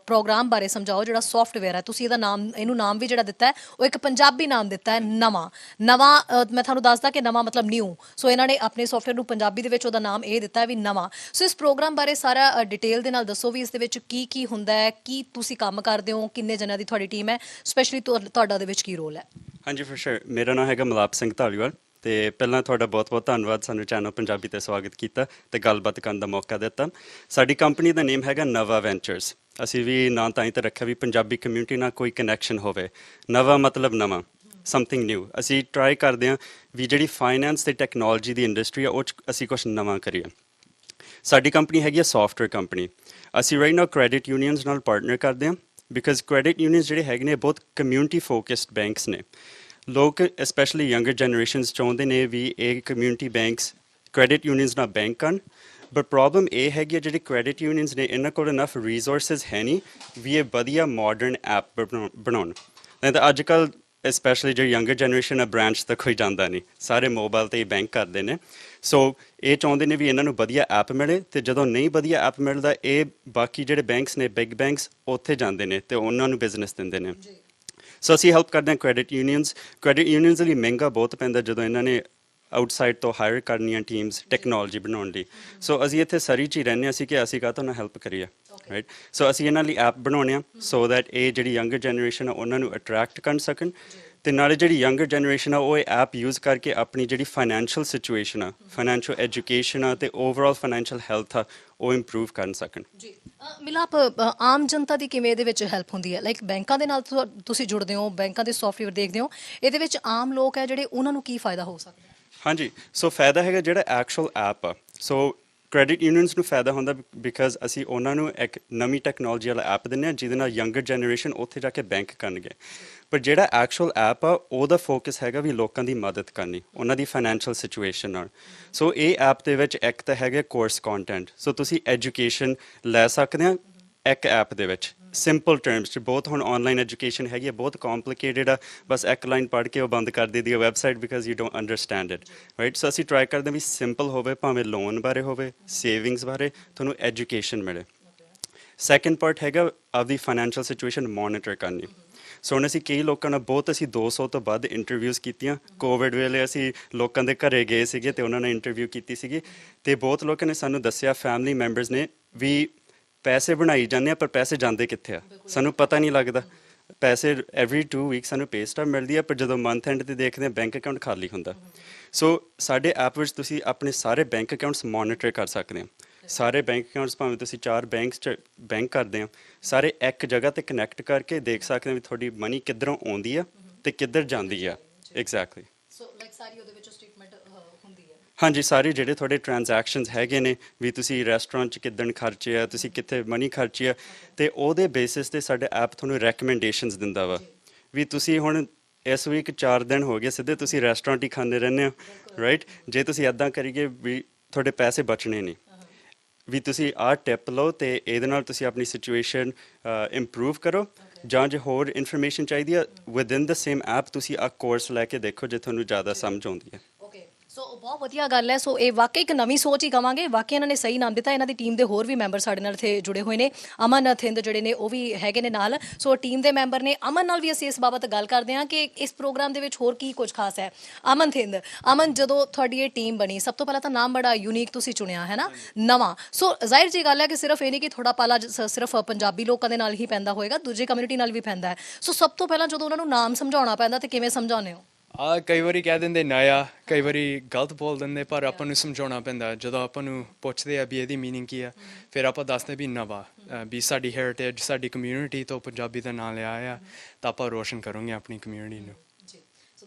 ਪ੍ਰੋਗਰਾਮ ਬਾਰੇ ਸਮਝਾਓ ਜਿਹੜਾ ਸੌਫਟਵੇਅਰ ਹੈ। ਤੁਸੀਂ ਇਹਨੂੰ ਨਾਮ ਵੀ ਜਿਹੜਾ ਦਿੱਤਾ ਹੈ ਉਹ ਇੱਕ ਪੰਜਾਬੀ ਨਾਮ ਦਿੱਤਾ ਹੈ, ਨਵਾਂ। ਮੈਂ ਤੁਹਾਨੂੰ ਦੱਸਦਾ ਕਿ ਨਵਾਂ ਮਤਲਬ ਨਿਊ। ਸੋ ਇਹਨਾਂ ਨੇ ਆਪਣੇ ਸੌਫਟਵੇਅਰ ਨੂੰ ਪੰਜਾਬੀ ਦੇ ਵਿੱਚ ਉਹਦਾ ਨਾਮ ਇਹ ਦਿੱਤਾ ਹੈ ਵੀ ਨਵਾਂ। ਸੋ ਇਸ ਪ੍ਰੋਗਰਾਮ ਬਾਰੇ ਸਾਰਾ ਡਿਟੇਲ ਦੇ ਨਾਲ ਦੱਸੋ ਵੀ ਇਸ ਦੇ ਵਿੱਚ ਕੀ ਕੀ ਹੁੰਦਾ ਹੈ, ਕੀ ਤੁਸੀਂ ਕੰਮ ਕਰਦੇ ਹੋ, ਕਿੰਨੇ ਜਣਿਆਂ ਦੀ ਤੁਹਾਡੀ ਟੀਮ ਹੈ, ਸਪੈਸ਼ਲੀ ਤੁਹਾਡਾ ਉਹਦੇ ਵਿੱਚ ਕੀ ਰੋਲ ਹੈ। ਹਾਂਜੀ, ਫॉर श्योर। ਮੇਰਾ ਨਾਮ ਹੈਗਾ ਮਲਾਪ ਸਿੰਘ ਧਾਲੀਵਾਲ ਤੇ ਪਹਿਲਾਂ ਤੁਹਾਡਾ ਬਹੁਤ-ਬਹੁਤ ਧੰਨਵਾਦ ਸਾਨੂੰ ਚੈਨਲ ਪੰਜਾਬੀ ਤੇ ਸਵਾਗਤ ਕੀਤਾ ਤੇ ਗੱਲਬਾਤ ਕਰਨ ਦਾ ਮੌਕਾ ਦਿੱਤਾ। ਸਾਡੀ ਕੰਪਨੀ ਦਾ ਨੇਮ ਹੈਗਾ ਨਵਾ ਵੈਂਚਰਸ। ਅਸੀਂ ਵੀ ਨਾਂ ਤਾਂ ਹੀ ਤੇ ਰੱਖਿਆ ਵੀ ਪੰਜਾਬੀ ਕਮਿਊਨਿਟੀ ਨਾਲ ਕੋਈ ਕਨੈਕਸ਼ਨ ਹੋਵੇ। ਨਵਾਂ ਮਤਲਬ ਨਵਾਂ, ਸਮਥਿੰਗ ਨਿਊ। ਅਸੀਂ ਟਰਾਈ ਕਰਦੇ ਹਾਂ ਵੀ ਜਿਹੜੀ ਫਾਈਨੈਂਸ ਤੇ ਟੈਕਨੋਲੋਜੀ ਦੀ ਇੰਡਸਟਰੀ ਆ ਉਹ 'ਚ ਅਸੀਂ ਕੁਛ ਨਵਾਂ ਕਰੀਏ। ਸਾਡੀ ਕੰਪਨੀ ਹੈਗੀ ਆ ਸੌਫਟਵੇਅਰ ਕੰਪਨੀ। ਅਸੀਂ ਰਾਈਟ ਨਾਓ ਕ੍ਰੈਡਿਟ ਯੂਨੀਅਨਸ ਨਾਲ ਪਾਰਟਨਰ ਕਰਦੇ ਹਾਂ ਬਿਕਾਜ਼ ਕ੍ਰੈਡਿਟ ਯੂਨੀਅਨਸ ਜਿਹੜੇ ਹੈਗੇ ਨੇ ਬਹੁਤ ਕਮਿਊਨਿਟੀ ਫੋਕਸਡ ਬੈਂਕਸ ਨੇ। ਲੋਕ ਸਪੈਸ਼ਲੀ ਯੰਗਰ ਜਨਰੇਸ਼ਨਸ ਚਾਹੁੰਦੇ ਨੇ ਵੀ ਇਹ ਕਮਿਊਨਿਟੀ ਬੈਂਕਸ ਕ੍ਰੈਡਿਟ ਯੂਨੀਅਨਸ ਨਾਲ ਬੈਂਕ ਕਰਨ, ਬਟ ਪ੍ਰੋਬਲਮ ਇਹ ਹੈਗੀ ਆ ਜਿਹੜੇ ਕ੍ਰੈਡਿਟ ਯੂਨੀਅਨਸ ਨੇ ਇਹਨਾਂ ਕੋਲ ਇਨਫ ਰਿਸੋਰਸਿਸ ਹੈ ਨਹੀਂ ਵੀ ਇਹ ਵਧੀਆ ਮਾਡਰਨ ਐਪ ਬਣਾਉਣ। ਨਹੀਂ ਤਾਂ ਅੱਜ ਕੱਲ੍ਹ ਸਪੈਸ਼ਲੀ ਜਿਹੜੀ ਯੰਗਰ ਜਨਰੇਸ਼ਨ ਆ, ਬ੍ਰਾਂਚ ਤਾਂ ਕੋਈ ਜਾਂਦਾ ਨਹੀਂ, ਸਾਰੇ ਮੋਬਾਈਲ 'ਤੇ ਹੀ ਬੈਂਕ ਕਰਦੇ ਨੇ। ਸੋ ਇਹ ਚਾਹੁੰਦੇ ਨੇ ਵੀ ਇਹਨਾਂ ਨੂੰ ਵਧੀਆ ਐਪ ਮਿਲੇ ਤੇ ਜਦੋਂ ਨਹੀਂ ਵਧੀਆ ਐਪ ਮਿਲਦਾ ਇਹ ਬਾਕੀ ਜਿਹੜੇ ਬੈਂਕਸ ਨੇ, ਬਿਗ ਬੈਂਕਸ, ਉੱਥੇ ਜਾਂਦੇ ਨੇ ਤੇ ਉਹਨਾਂ ਨੂੰ ਬਿਜ਼ਨਸ ਦਿੰਦੇ ਨੇ। ਸੋ ਅਸੀਂ ਹੈਲਪ ਕਰਦੇ ਹਾਂ ਕ੍ਰੈਡਿਟ ਯੂਨੀਅਨਸ। ਕ੍ਰੈਡਿਟ ਯੂਨੀਅਨਸ ਲਈ ਮਹਿੰਗਾ ਬਹੁਤ ਪੈਂਦਾ ਜਦੋਂ ਇਹਨਾਂ ਨੇ ਆਊਟਸਾਈਡ ਤੋਂ ਹਾਇਰ ਕਰਨੀਆਂ ਟੀਮਸ ਟੈਕਨੋਲੋਜੀ ਬਣਾਉਣ ਲਈ। ਸੋ ਅਸੀਂ ਇੱਥੇ ਸਰੀ 'ਚ ਹੀ ਰਹਿੰਦੇ ਹਾਂ, ਅਸੀਂ ਕਿ ਅਸੀਂ ਕਾਹਤੋਂ ਨਾ ਹੈਲਪ ਕਰੀਏ, ਰਾਈਟ। ਸੋ ਅਸੀਂ ਇਹਨਾਂ ਲਈ ਐਪ ਬਣਾਉਂਦੇ ਹਾਂ ਸੋ ਦੈਟ ਇਹ ਜਿਹੜੀ ਯੰਗਰ ਜਨਰੇਸ਼ਨ ਆ ਉਹਨਾਂ ਨੂੰ ਅਟਰੈਕਟ ਕਰ ਸਕਣ ਤੇ ਨਾਲੇ ਜਿਹੜੀ ਯੰਗਰ ਜਨਰੇਸ਼ਨ ਆ ਉਹ ਇਹ ਐਪ ਯੂਜ਼ ਕਰਕੇ ਆਪਣੀ ਜਿਹੜੀ ਫਾਈਨੈਂਸ਼ੀਅਲ ਸਿਚੁਏਸ਼ਨ ਆ, ਫਾਈਨੈਂਸ਼ੀਅਲ ਐਜੂਕੇਸ਼ਨ ਆ ਤੇ ਓਵਰਆਲ ਫਾਈਨੈਂਸ਼ੀਅਲ ਹੈਲਥ ਆ ਉਹ ਇੰਪਰੂਵ ਕਰ ਸਕਣ। ਜੀ ਮਿਲਾਪ, ਆਮ ਜਨਤਾ ਦੀ ਕਿਵੇਂ ਇਹਦੇ ਵਿੱਚ ਹੈਲਪ ਹੁੰਦੀ ਹੈ? ਲਾਈਕ ਬੈਂਕਾਂ ਦੇ ਨਾਲ ਤੁਸੀਂ ਜੁੜਦੇ ਹੋ, ਬੈਂਕਾਂ ਦੇ ਸੌਫਟਵੇਅਰ ਦੇਖਦੇ ਹੋ, ਇਹਦੇ ਵਿੱਚ ਆਮ ਲੋਕ ਹੈ ਜਿਹੜੇ ਉਹਨਾਂ ਨੂੰ ਕੀ ਫਾਇਦਾ ਹੋ ਸਕਦਾ? ਹਾਂਜੀ, ਸੋ ਫਾਇਦਾ ਹੈਗਾ ਜਿਹੜਾ ਐਕਚੁਅਲ ਐਪ ਆ। ਸੋ ਕ੍ਰੈਡਿਟ ਯੂਨੀਅਨਸ ਨੂੰ ਫਾਇਦਾ ਹੁੰਦਾ ਬਿਕਾਜ਼ ਅਸੀਂ ਉਹਨਾਂ ਨੂੰ ਇੱਕ ਨਵੀਂ ਟੈਕਨੋਲੋਜੀ ਵਾਲਾ ਐਪ ਦਿੰਦੇ ਹਾਂ ਜਿਹਦੇ ਨਾਲ ਯੰਗਰ ਜਨਰੇਸ਼ਨ ਉੱਥੇ ਜਾ ਕੇ ਬੈਂਕ ਕਰਨਗੇ। ਪਰ ਜਿਹੜਾ ਐਕਚੁਅਲ ਐਪ ਆ ਉਹਦਾ ਫੋਕਸ ਹੈਗਾ ਵੀ ਲੋਕਾਂ ਦੀ ਮਦਦ ਕਰਨੀ, ਉਹਨਾਂ ਦੀ ਫਾਈਨੈਂਸ਼ੀਅਲ ਸਿਚੁਏਸ਼ਨ ਨਾਲ। ਸੋ ਇਹ ਐਪ ਦੇ ਵਿੱਚ ਇੱਕ ਤਾਂ ਹੈਗਾ ਕੋਰਸ ਕੰਟੈਂਟ। ਸੋ ਤੁਸੀਂ ਐਜੂਕੇਸ਼ਨ ਲੈ ਸਕਦੇ ਆ ਇੱਕ ਐਪ ਦੇ ਵਿੱਚ ਸਿੰਪਲ ਟਰਮਸ 'ਚ। ਬਹੁਤ ਹੁਣ ਆਨਲਾਈਨ ਐਜੂਕੇਸ਼ਨ ਹੈਗੀ ਆ, ਬਹੁਤ ਕੰਪਲੀਕੇਟਡ ਆ, ਬਸ ਇੱਕ ਲਾਈਨ ਪੜ੍ਹ ਕੇ ਉਹ ਬੰਦ ਕਰ ਦਿੰਦੀ ਆ website because you don't understand it, right. So ਅਸੀਂ ਟਰਾਈ ਕਰਦੇ ਵੀ ਸਿੰਪਲ ਹੋਵੇ, ਭਾਵੇਂ ਲੋਨ ਬਾਰੇ ਹੋਵੇ, ਸੇਵਿੰਗਸ ਬਾਰੇ, ਤੁਹਾਨੂੰ ਐਜੂਕੇਸ਼ਨ ਮਿਲੇ। ਸੈਕੰਡ ਪਾਰਟ ਹੈਗਾ ਆਪਦੀ ਫਾਈਨੈਂਸ਼ੀਅਲ ਸਿਚੁਏਸ਼ਨ ਮੋਨੀਟਰ ਕਰਨੀ। ਸੋ ਹੁਣ ਅਸੀਂ ਕਈ ਲੋਕਾਂ ਨਾਲ ਅਸੀਂ 200 ਤੋਂ ਵੱਧ ਇੰਟਰਵਿਊਜ਼ ਕੀਤੀਆਂ। ਕੋਵਿਡ ਵੇਲੇ ਅਸੀਂ ਲੋਕਾਂ ਦੇ ਘਰੇ ਗਏ ਸੀਗੇ ਤੇ ਉਹਨਾਂ ਨੇ ਇੰਟਰਵਿਊ ਕੀਤੀ ਸੀਗੀ ਤੇ ਬਹੁਤ ਲੋਕਾਂ ਨੇ ਸਾਨੂੰ ਦੱਸਿਆ, ਫੈਮਿਲੀ ਮੈਂਬਰਸ ਨੇ, ਵੀ ਪੈਸੇ ਬਣਾਈ ਜਾਂਦੇ ਆ ਪਰ ਪੈਸੇ ਜਾਂਦੇ ਕਿੱਥੇ ਆ, ਸਾਨੂੰ ਪਤਾ ਨਹੀਂ ਲੱਗਦਾ। ਪੈਸੇ ਐਵਰੀ 2 ਵੀਕ ਸਾਨੂੰ ਪੇ ਸਟੈਪ ਮਿਲਦੀ ਆ ਪਰ ਜਦੋਂ ਮੰਥ ਐਂਡ 'ਤੇ ਦੇਖਦੇ ਹਾਂ ਬੈਂਕ ਅਕਾਊਂਟ ਖਾਲੀ ਹੁੰਦਾ। ਸੋ ਸਾਡੇ ਐਪ ਵਿੱਚ ਤੁਸੀਂ ਆਪਣੇ ਸਾਰੇ ਬੈਂਕ ਅਕਾਊਂਟਸ ਮੋਨੀਟਰ ਕਰ ਸਕਦੇ ਹੋ। ਸਾਰੇ ਬੈਂਕ ਅਕਾਊਂਟਸ ਭਾਵੇਂ ਤੁਸੀਂ 4 ਬੈਂਕਸ 'ਚ ਬੈਂਕ ਕਰਦੇ ਹੋ, ਸਾਰੇ ਇੱਕ ਜਗ੍ਹਾ 'ਤੇ ਕਨੈਕਟ ਕਰਕੇ ਦੇਖ ਸਕਦੇ ਹੋ ਵੀ ਤੁਹਾਡੀ ਮਨੀ ਕਿੱਧਰੋਂ ਆਉਂਦੀ ਆ ਤੇ ਕਿੱਧਰ ਜਾਂਦੀ ਆ। ਐਗਜ਼ੈਕਟਲੀ। ਸੋ ਲਾਈਕ ਸਾਰੀ ਉਹਦੇ ਵਿੱਚ ਸਟੇਟਮੈਂਟ ਹੁੰਦੀ ਹੈ। ਹਾਂਜੀ, ਸਾਰੇ ਜਿਹੜੇ ਤੁਹਾਡੇ ਟ੍ਰਾਂਜੈਕਸ਼ਨਸ ਹੈਗੇ ਨੇ ਵੀ ਤੁਸੀਂ ਰੈਸਟੋਰੈਂਟ 'ਚ ਕਿੱਦਣ ਖਰਚੇ ਆ, ਤੁਸੀਂ ਕਿੱਥੇ ਮਨੀ ਖਰਚੀ ਆ, ਤੇ ਉਹਦੇ ਬੇਸਿਸ 'ਤੇ ਸਾਡੇ ਐਪ ਤੁਹਾਨੂੰ ਰੈਕਮੈਂਡੇਸ਼ਨਸ ਦਿੰਦਾ ਵਾ ਵੀ ਤੁਸੀਂ ਹੁਣ ਇਸ ਵੀਕ 4 ਦਿਨ ਹੋ ਗਏ ਸਿੱਧੇ ਤੁਸੀਂ ਰੈਸਟੋਰੈਂਟ ਹੀ ਖਾਂਦੇ ਰਹਿੰਦੇ ਹੋ, ਰਾਈਟ। ਜੇ ਤੁਸੀਂ ਇੱਦਾਂ ਕਰੀਏ ਵੀ ਤੁਹਾਡੇ ਪੈਸੇ ਬਚਣੇ ਨਹੀਂ, ਵੀ ਤੁਸੀਂ ਆਹ ਟਿਪ ਲਓ ਤੇ ਇਹਦੇ ਨਾਲ ਤੁਸੀਂ ਆਪਣੀ ਸਿਚੁਏਸ਼ਨ ਇੰਪਰੂਵ ਕਰੋ। ਜਾਂ ਜੇ ਹੋਰ ਇਨਫੋਰਮੇਸ਼ਨ ਚਾਹੀਦੀ ਆ ਵਿਦਿਨ ਦ ਸੇਮ ਐਪ ਤੁਸੀਂ ਆਹ ਕੋਰਸ ਲੈ ਕੇ ਦੇਖੋ ਜੇ ਤੁਹਾਨੂੰ ਜ਼ਿਆਦਾ ਸਮਝ ਆਉਂਦੀ ਹੈ। ਸੋ ਬਹੁਤ ਵਧੀਆ ਗੱਲ ਹੈ। ਸੋ ਇਹ ਵਾਕਈ ਇੱਕ ਨਵੀਂ ਸੋਚ ਹੀ ਕਵਾਂਗੇ, ਵਾਕਈ ਇਹਨਾਂ ਨੇ ਸਹੀ ਨਾਮ ਦਿੱਤਾ। ਇਹਨਾਂ ਦੀ ਟੀਮ ਦੇ ਹੋਰ ਵੀ ਮੈਂਬਰ ਸਾਡੇ ਨਾਲ ਇੱਥੇ ਜੁੜੇ ਹੋਏ ਨੇ, ਅਮਨ ਥਿੰਦ ਜਿਹੜੇ ਨੇ ਉਹ ਵੀ ਹੈਗੇ ਨੇ ਨਾਲ। ਸੋ ਟੀਮ ਦੇ ਮੈਂਬਰ ਨੇ, ਅਮਨ ਨਾਲ ਵੀ ਅਸੀਂ ਇਸ ਬਾਬਤ ਗੱਲ ਕਰਦੇ ਹਾਂ ਕਿ ਇਸ ਪ੍ਰੋਗਰਾਮ ਦੇ ਵਿੱਚ ਹੋਰ ਕੀ ਕੁਝ ਖਾਸ ਹੈ। ਅਮਨ ਥਿੰਦ, ਅਮਨ ਜਦੋਂ ਤੁਹਾਡੀ ਇਹ ਟੀਮ ਬਣੀ, ਸਭ ਤੋਂ ਪਹਿਲਾਂ ਤਾਂ ਨਾਮ ਬੜਾ ਯੂਨੀਕ ਤੁਸੀਂ ਚੁਣਿਆ ਹੈ ਨਾ, ਨਵਾਂ। ਸੋ ਜ਼ਾਹਿਰ ਜੀ ਗੱਲ ਹੈ ਕਿ ਸਿਰਫ ਇਹ ਨਹੀਂ ਕਿ ਥੋੜਾ ਪਾਲਾ ਸਿਰਫ ਪੰਜਾਬੀ ਲੋਕਾਂ ਦੇ ਨਾਲ ਹੀ ਪੈਂਦਾ ਹੋਏਗਾ, ਦੂਜੇ ਕਮਿਊਨਿਟੀ ਨਾਲ ਵੀ ਪੈਂਦਾ ਹੈ। ਸੋ ਸਭ ਤੋਂ ਪਹਿਲਾਂ ਜਦੋਂ ਉਹਨਾਂ ਨੂੰ ਨਾਮ ਸਮਝਾਉਣਾ ਪੈਂਦਾ ਤੇ ਕਿਵੇਂ ਸਮਝਾਉਂਦੇ ਹੋ? ਕਈ ਵਾਰੀ ਕਹਿ ਦਿੰਦੇ ਨਇਆ, ਕਈ ਵਾਰੀ ਗਲਤ ਬੋਲ ਦਿੰਦੇ, ਪਰ ਆਪਾਂ ਨੂੰ ਸਮਝਾਉਣਾ ਪੈਂਦਾ। ਜਦੋਂ ਆਪਾਂ ਨੂੰ ਪੁੱਛਦੇ ਆ ਵੀ ਇਹਦੀ ਮੀਨਿੰਗ ਕੀ ਆ, ਫਿਰ ਆਪਾਂ ਦੱਸਦੇ ਵੀ ਨਵਾਂ, ਵੀ ਸਾਡੀ ਹੈਰੀਟੇਜ, ਸਾਡੀ ਕਮਿਊਨਿਟੀ ਤੋਂ ਪੰਜਾਬੀ ਦਾ ਨਾਂ ਲਿਆ ਆ, ਤਾਂ ਆਪਾਂ ਰੋਸ਼ਨ ਕਰੋਗੇ ਆਪਣੀ ਕਮਿਊਨਿਟੀ ਨੂੰ।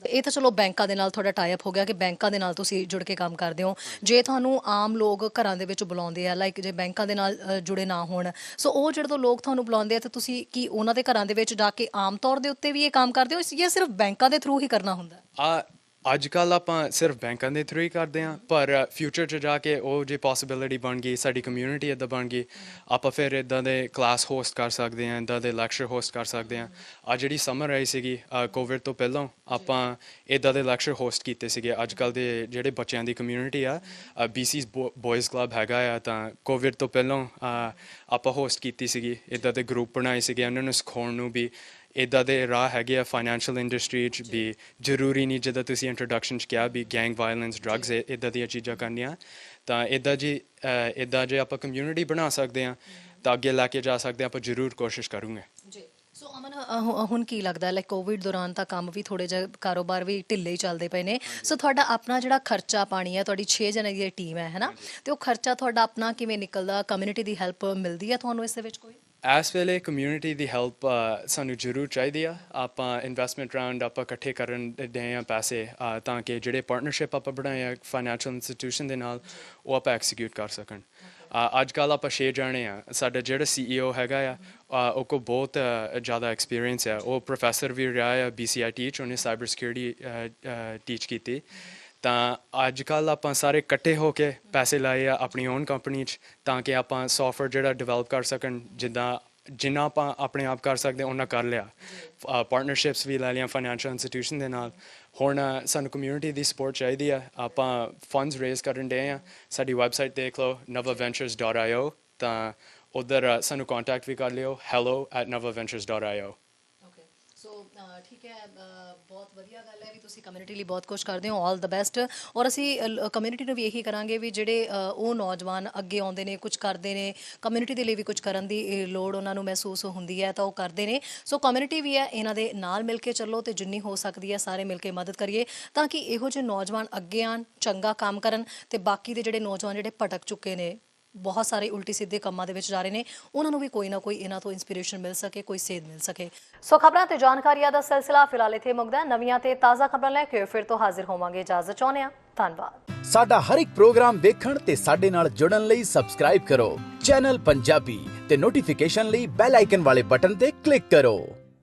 ਇਹ ਤਾਂ ਚਲੋ ਬੈਂਕਾਂ ਦੇ ਨਾਲ ਤੁਹਾਡਾ ਟਾਈ ਅਪ ਹੋ ਗਿਆ ਕਿ ਬੈਂਕਾਂ ਦੇ ਨਾਲ ਤੁਸੀਂ ਜੁੜ ਕੇ ਕੰਮ ਕਰਦੇ ਹੋ। ਜੇ ਤੁਹਾਨੂੰ ਆਮ ਲੋਕ ਘਰਾਂ ਦੇ ਵਿੱਚ ਬੁਲਾਉਂਦੇ ਆ, ਲਾਈਕ ਜੇ ਬੈਂਕਾਂ ਦੇ ਨਾਲ ਜੁੜੇ ਨਾ ਹੋਣ, ਸੋ ਉਹ ਜਦੋਂ ਲੋਕ ਤੁਹਾਨੂੰ ਬੁਲਾਉਂਦੇ ਆ ਤਾਂ ਤੁਸੀਂ ਕੀ ਉਹਨਾਂ ਦੇ ਘਰਾਂ ਦੇ ਵਿੱਚ ਜਾ ਕੇ ਆਮ ਤੌਰ ਦੇ ਉੱਤੇ ਵੀ ਇਹ ਕੰਮ ਕਰਦੇ ਹੋ ਜਾਂ ਸਿਰਫ ਬੈਂਕਾਂ ਦੇ ਥਰੂ ਹੀ ਕਰਨਾ ਹੁੰਦਾ? ਅੱਜ ਕੱਲ੍ਹ ਆਪਾਂ ਸਿਰਫ ਬੈਂਕਾਂ ਦੇ ਥਰੂ ਹੀ ਕਰਦੇ ਹਾਂ, ਪਰ ਫਿਊਚਰ 'ਚ ਜਾ ਕੇ ਉਹ ਜੇ ਪੋਸੀਬਿਲਿਟੀ ਬਣ ਗਈ, ਸਾਡੀ ਕਮਿਊਨਿਟੀ ਇੱਦਾਂ ਬਣ ਗਈ, ਆਪਾਂ ਫਿਰ ਇੱਦਾਂ ਦੇ ਕਲਾਸ ਹੋਸਟ ਕਰ ਸਕਦੇ ਹਾਂ, ਇੱਦਾਂ ਦੇ ਲੈਕਚਰ ਹੋਸਟ ਕਰ ਸਕਦੇ ਹਾਂ। ਆ ਜਿਹੜੀ ਸਮਰ ਆਈ ਸੀਗੀ ਕੋਵਿਡ ਤੋਂ ਪਹਿਲਾਂ, ਆਪਾਂ ਇੱਦਾਂ ਦੇ ਲੈਕਚਰ ਹੋਸਟ ਕੀਤੇ ਸੀਗੇ। ਅੱਜ ਕੱਲ੍ਹ ਦੇ ਜਿਹੜੇ ਬੱਚਿਆਂ ਦੀ ਕਮਿਊਨਿਟੀ ਆ, BC's ਬੋਇਜ਼ ਕਲੱਬ ਹੈਗਾ ਆ, ਤਾਂ ਕੋਵਿਡ ਤੋਂ ਪਹਿਲਾਂ ਆਪਾਂ ਹੋਸਟ ਕੀਤੀ ਸੀਗੀ। ਇੱਦਾਂ ਦੇ ਗਰੁੱਪ ਬਣਾਏ ਸੀਗੇ ਉਹਨਾਂ ਨੂੰ ਸਿਖਾਉਣ ਨੂੰ ਵੀ ਇੱਦਾਂ ਦੇ ਰਾਹ ਹੈਗੇ ਆ ਫਾਈਨੈਂਸ਼ੀਅਲ ਇੰਡਸਟਰੀ 'ਚ ਵੀ। ਜ਼ਰੂਰੀ ਨਹੀਂ ਜਿੱਦਾਂ ਤੁਸੀਂ ਇੰਟਰੋਡਕਸ਼ਨ 'ਚ ਕਿਹਾ ਵੀ ਗੈਂਗ ਵਾਇਲੈਂਸ, ਡਰੱਗਸ, ਇੱਦਾਂ ਦੀਆਂ ਚੀਜ਼ਾਂ ਕਰਨੀਆਂ, ਤਾਂ ਇੱਦਾਂ ਜੇ ਆਪਾਂ ਕਮਿਊਨਿਟੀ ਬਣਾ ਸਕਦੇ ਹਾਂ ਤਾਂ ਅੱਗੇ ਲੈ ਕੇ ਜਾ ਸਕਦੇ ਹਾਂ। ਆਪਾਂ ਜ਼ਰੂਰ ਕੋਸ਼ਿਸ਼ ਕਰੂੰਗੇ ਜੀ। ਸੋ ਅਮਨ, ਹੁਣ ਕੀ ਲੱਗਦਾ, ਲਾਈਕ ਕੋਵਿਡ ਦੌਰਾਨ ਤਾਂ ਕੰਮ ਵੀ ਥੋੜ੍ਹੇ ਜਿਹੇ, ਕਾਰੋਬਾਰ ਵੀ ਢਿੱਲੇ ਹੀ ਚੱਲਦੇ ਪਏ ਨੇ। ਸੋ ਤੁਹਾਡਾ ਆਪਣਾ ਜਿਹੜਾ ਖਰਚਾ ਪਾਣੀ ਹੈ, ਤੁਹਾਡੀ 6 ਜਣੇ ਦੀ ਟੀਮ ਹੈ ਨਾ, ਤੇ ਉਹ ਖਰਚਾ ਤੁਹਾਡਾ ਆਪਣਾ ਕਿਵੇਂ ਨਿਕਲਦਾ? ਕਮਿਊਨਿਟੀ ਦੀ ਹੈਲਪ ਮਿਲਦੀ ਹੈ ਤੁਹਾਨੂੰ ਇਸ ਦੇ ਵਿੱਚ ਕੋਈ? ਇਸ ਵੇਲੇ ਕਮਿਊਨਿਟੀ ਦੀ ਹੈਲਪ ਸਾਨੂੰ ਜ਼ਰੂਰ ਚਾਹੀਦੀ ਆ। ਆਪਾਂ ਇਨਵੈਸਟਮੈਂਟ ਰਾਉਂਡ ਆਪਾਂ ਇਕੱਠੇ ਕਰਨ ਦੇ ਆ ਪੈਸੇ, ਤਾਂ ਕਿ ਜਿਹੜੇ ਪਾਰਟਨਰਸ਼ਿਪ ਆਪਾਂ ਬਣਾਏ ਆ ਫਾਈਨੈਂਸ਼ੀਅਲ ਇੰਸਟੀਟਿਊਸ਼ਨ ਦੇ ਨਾਲ, ਉਹ ਆਪਾਂ ਐਕਸੀਕਿਊਟ ਕਰ ਸਕਣ। ਅੱਜ ਕੱਲ੍ਹ ਆਪਾਂ 6 ਜਾਣੇ ਆ। ਸਾਡਾ ਜਿਹੜਾ CEO ਹੈਗਾ ਆ, ਉਹ ਕੋਲ ਬਹੁਤ ਜ਼ਿਆਦਾ ਐਕਸਪੀਰੀਅੰਸ ਹੈ। ਉਹ ਪ੍ਰੋਫੈਸਰ ਵੀ ਰਿਹਾ ਆ BCIT 'ਚ, ਉਹਨੇ ਸਾਈਬਰ ਸਿਕਿਉਰਿਟੀ ਟੀਚ ਕੀਤੀ। ਤਾਂ ਅੱਜ ਕੱਲ੍ਹ ਆਪਾਂ ਸਾਰੇ ਇਕੱਠੇ ਹੋ ਕੇ ਪੈਸੇ ਲਾਏ ਆ ਆਪਣੀ ਓਨ ਕੰਪਨੀ 'ਚ, ਤਾਂ ਕਿ ਆਪਾਂ ਸੌਫਟਵੇਅਰ ਜਿਹੜਾ ਡਿਵੈਲਪ ਕਰ ਸਕਣ। ਜਿੰਨਾ ਆਪਾਂ ਆਪਣੇ ਆਪ ਕਰ ਸਕਦੇ ਉਹਨਾਂ ਕਰ ਲਿਆ। ਪਾਰਟਨਰਸ਼ਿਪਸ ਵੀ ਲੈ ਲਈਆਂ ਫਾਈਨੈਂਸ਼ੀਅਲ ਇੰਸਟੀਟਿਊਸ਼ਨ ਦੇ ਨਾਲ। ਹੁਣ ਸਾਨੂੰ ਕਮਿਊਨਿਟੀ ਦੀ ਸਪੋਰਟ ਚਾਹੀਦੀ ਆ। ਆਪਾਂ ਫੰਡਸ ਰੇਜ਼ ਕਰਨ ਡੇ ਆ। ਸਾਡੀ ਵੈਬਸਾਈਟ ਦੇਖ ਲਓ novaventures.io, ਤਾਂ ਉੱਧਰ ਸਾਨੂੰ ਕੰਟੈਕਟ ਵੀ ਕਰ ਲਿਓ, hello@novaventures.io। ਸੋ ਠੀਕ ਹੈ, ਬਹੁਤ ਵਧੀਆ ਗੱਲ ਹੈ ਵੀ ਤੁਸੀਂ ਕਮਿਊਨਿਟੀ ਲਈ ਬਹੁਤ ਕੁਝ ਕਰਦੇ ਹੋ। ਆਲ ਦ ਬੈਸਟ। ਔਰ ਅਸੀਂ ਕਮਿਊਨਿਟੀ ਨੂੰ ਵੀ ਇਹੀ ਕਰਾਂਗੇ ਵੀ ਜਿਹੜੇ ਉਹ ਨੌਜਵਾਨ ਅੱਗੇ ਆਉਂਦੇ ਨੇ, ਕੁਝ ਕਰਦੇ ਨੇ, ਕਮਿਊਨਿਟੀ ਦੇ ਲਈ ਵੀ ਕੁਝ ਕਰਨ ਦੀ ਲੋੜ ਉਹਨਾਂ ਨੂੰ ਮਹਿਸੂਸ ਹੁੰਦੀ ਹੈ ਤਾਂ ਉਹ ਕਰਦੇ ਨੇ। ਸੋ ਕਮਿਊਨਿਟੀ ਵੀ ਹੈ, ਇਹਨਾਂ ਦੇ ਨਾਲ ਮਿਲ ਕੇ ਚੱਲੋ ਤੇ ਜਿੰਨੀ ਹੋ ਸਕਦੀ ਹੈ ਸਾਰੇ ਮਿਲ ਕੇ ਮਦਦ ਕਰੀਏ ਤਾਂ ਕਿ ਇਹੋ ਜਿਹੇ ਨੌਜਵਾਨ ਅੱਗੇ ਆਉਣ, ਚੰਗਾ ਕੰਮ ਕਰਨ, ਤੇ ਬਾਕੀ ਦੇ ਜਿਹੜੇ ਨੌਜਵਾਨ ਜਿਹੜੇ ਭਟਕ ਚੁੱਕੇ ਨੇ, ਬਹੁਤ ਸਾਰੇ ਉਲਟੀ ਸਿੱਧੇ ਕੰਮਾਂ ਦੇ ਵਿੱਚ ਜਾ ਰਹੇ ਨੇ, ਉਹਨਾਂ ਨੂੰ ਵੀ ਕੋਈ ਨਾ ਕੋਈ ਇਹਨਾਂ ਤੋਂ ਇੰਸਪੀਰੇਸ਼ਨ ਮਿਲ ਸਕੇ, ਕੋਈ ਸੇਧ ਮਿਲ ਸਕੇ। ਸੋ ਖਬਰਾਂ ਤੇ ਜਾਣਕਾਰੀਆਂ ਦਾ ਸਿਲਸਿਲਾ ਫਿਲਹਾਲ ਇੱਥੇ ਮੁੱਕਦਾ। ਨਵੀਆਂ ਤੇ ਤਾਜ਼ਾ ਖਬਰਾਂ ਲੈ ਕੇ ਫਿਰ ਤੋਂ ਹਾਜ਼ਰ ਹੋਵਾਂਗੇ। ਇਜਾਜ਼ਤ ਚਾਹੁੰਦੇ ਹਾਂ। ਧੰਨਵਾਦ। ਸਾਡਾ ਹਰ ਇੱਕ ਪ੍ਰੋਗਰਾਮ ਦੇਖਣ ਤੇ ਸਾਡੇ ਨਾਲ ਜੁੜਨ ਲਈ ਸਬਸਕ੍ਰਾਈਬ ਕਰੋ ਚੈਨਲ ਪੰਜਾਬੀ ਤੇ ਨੋਟੀਫਿਕੇਸ਼ਨ ਲਈ ਬੈਲ ਆਈਕਨ ਵਾਲੇ ਬਟਨ ਤੇ ਕਲਿੱਕ ਕਰੋ।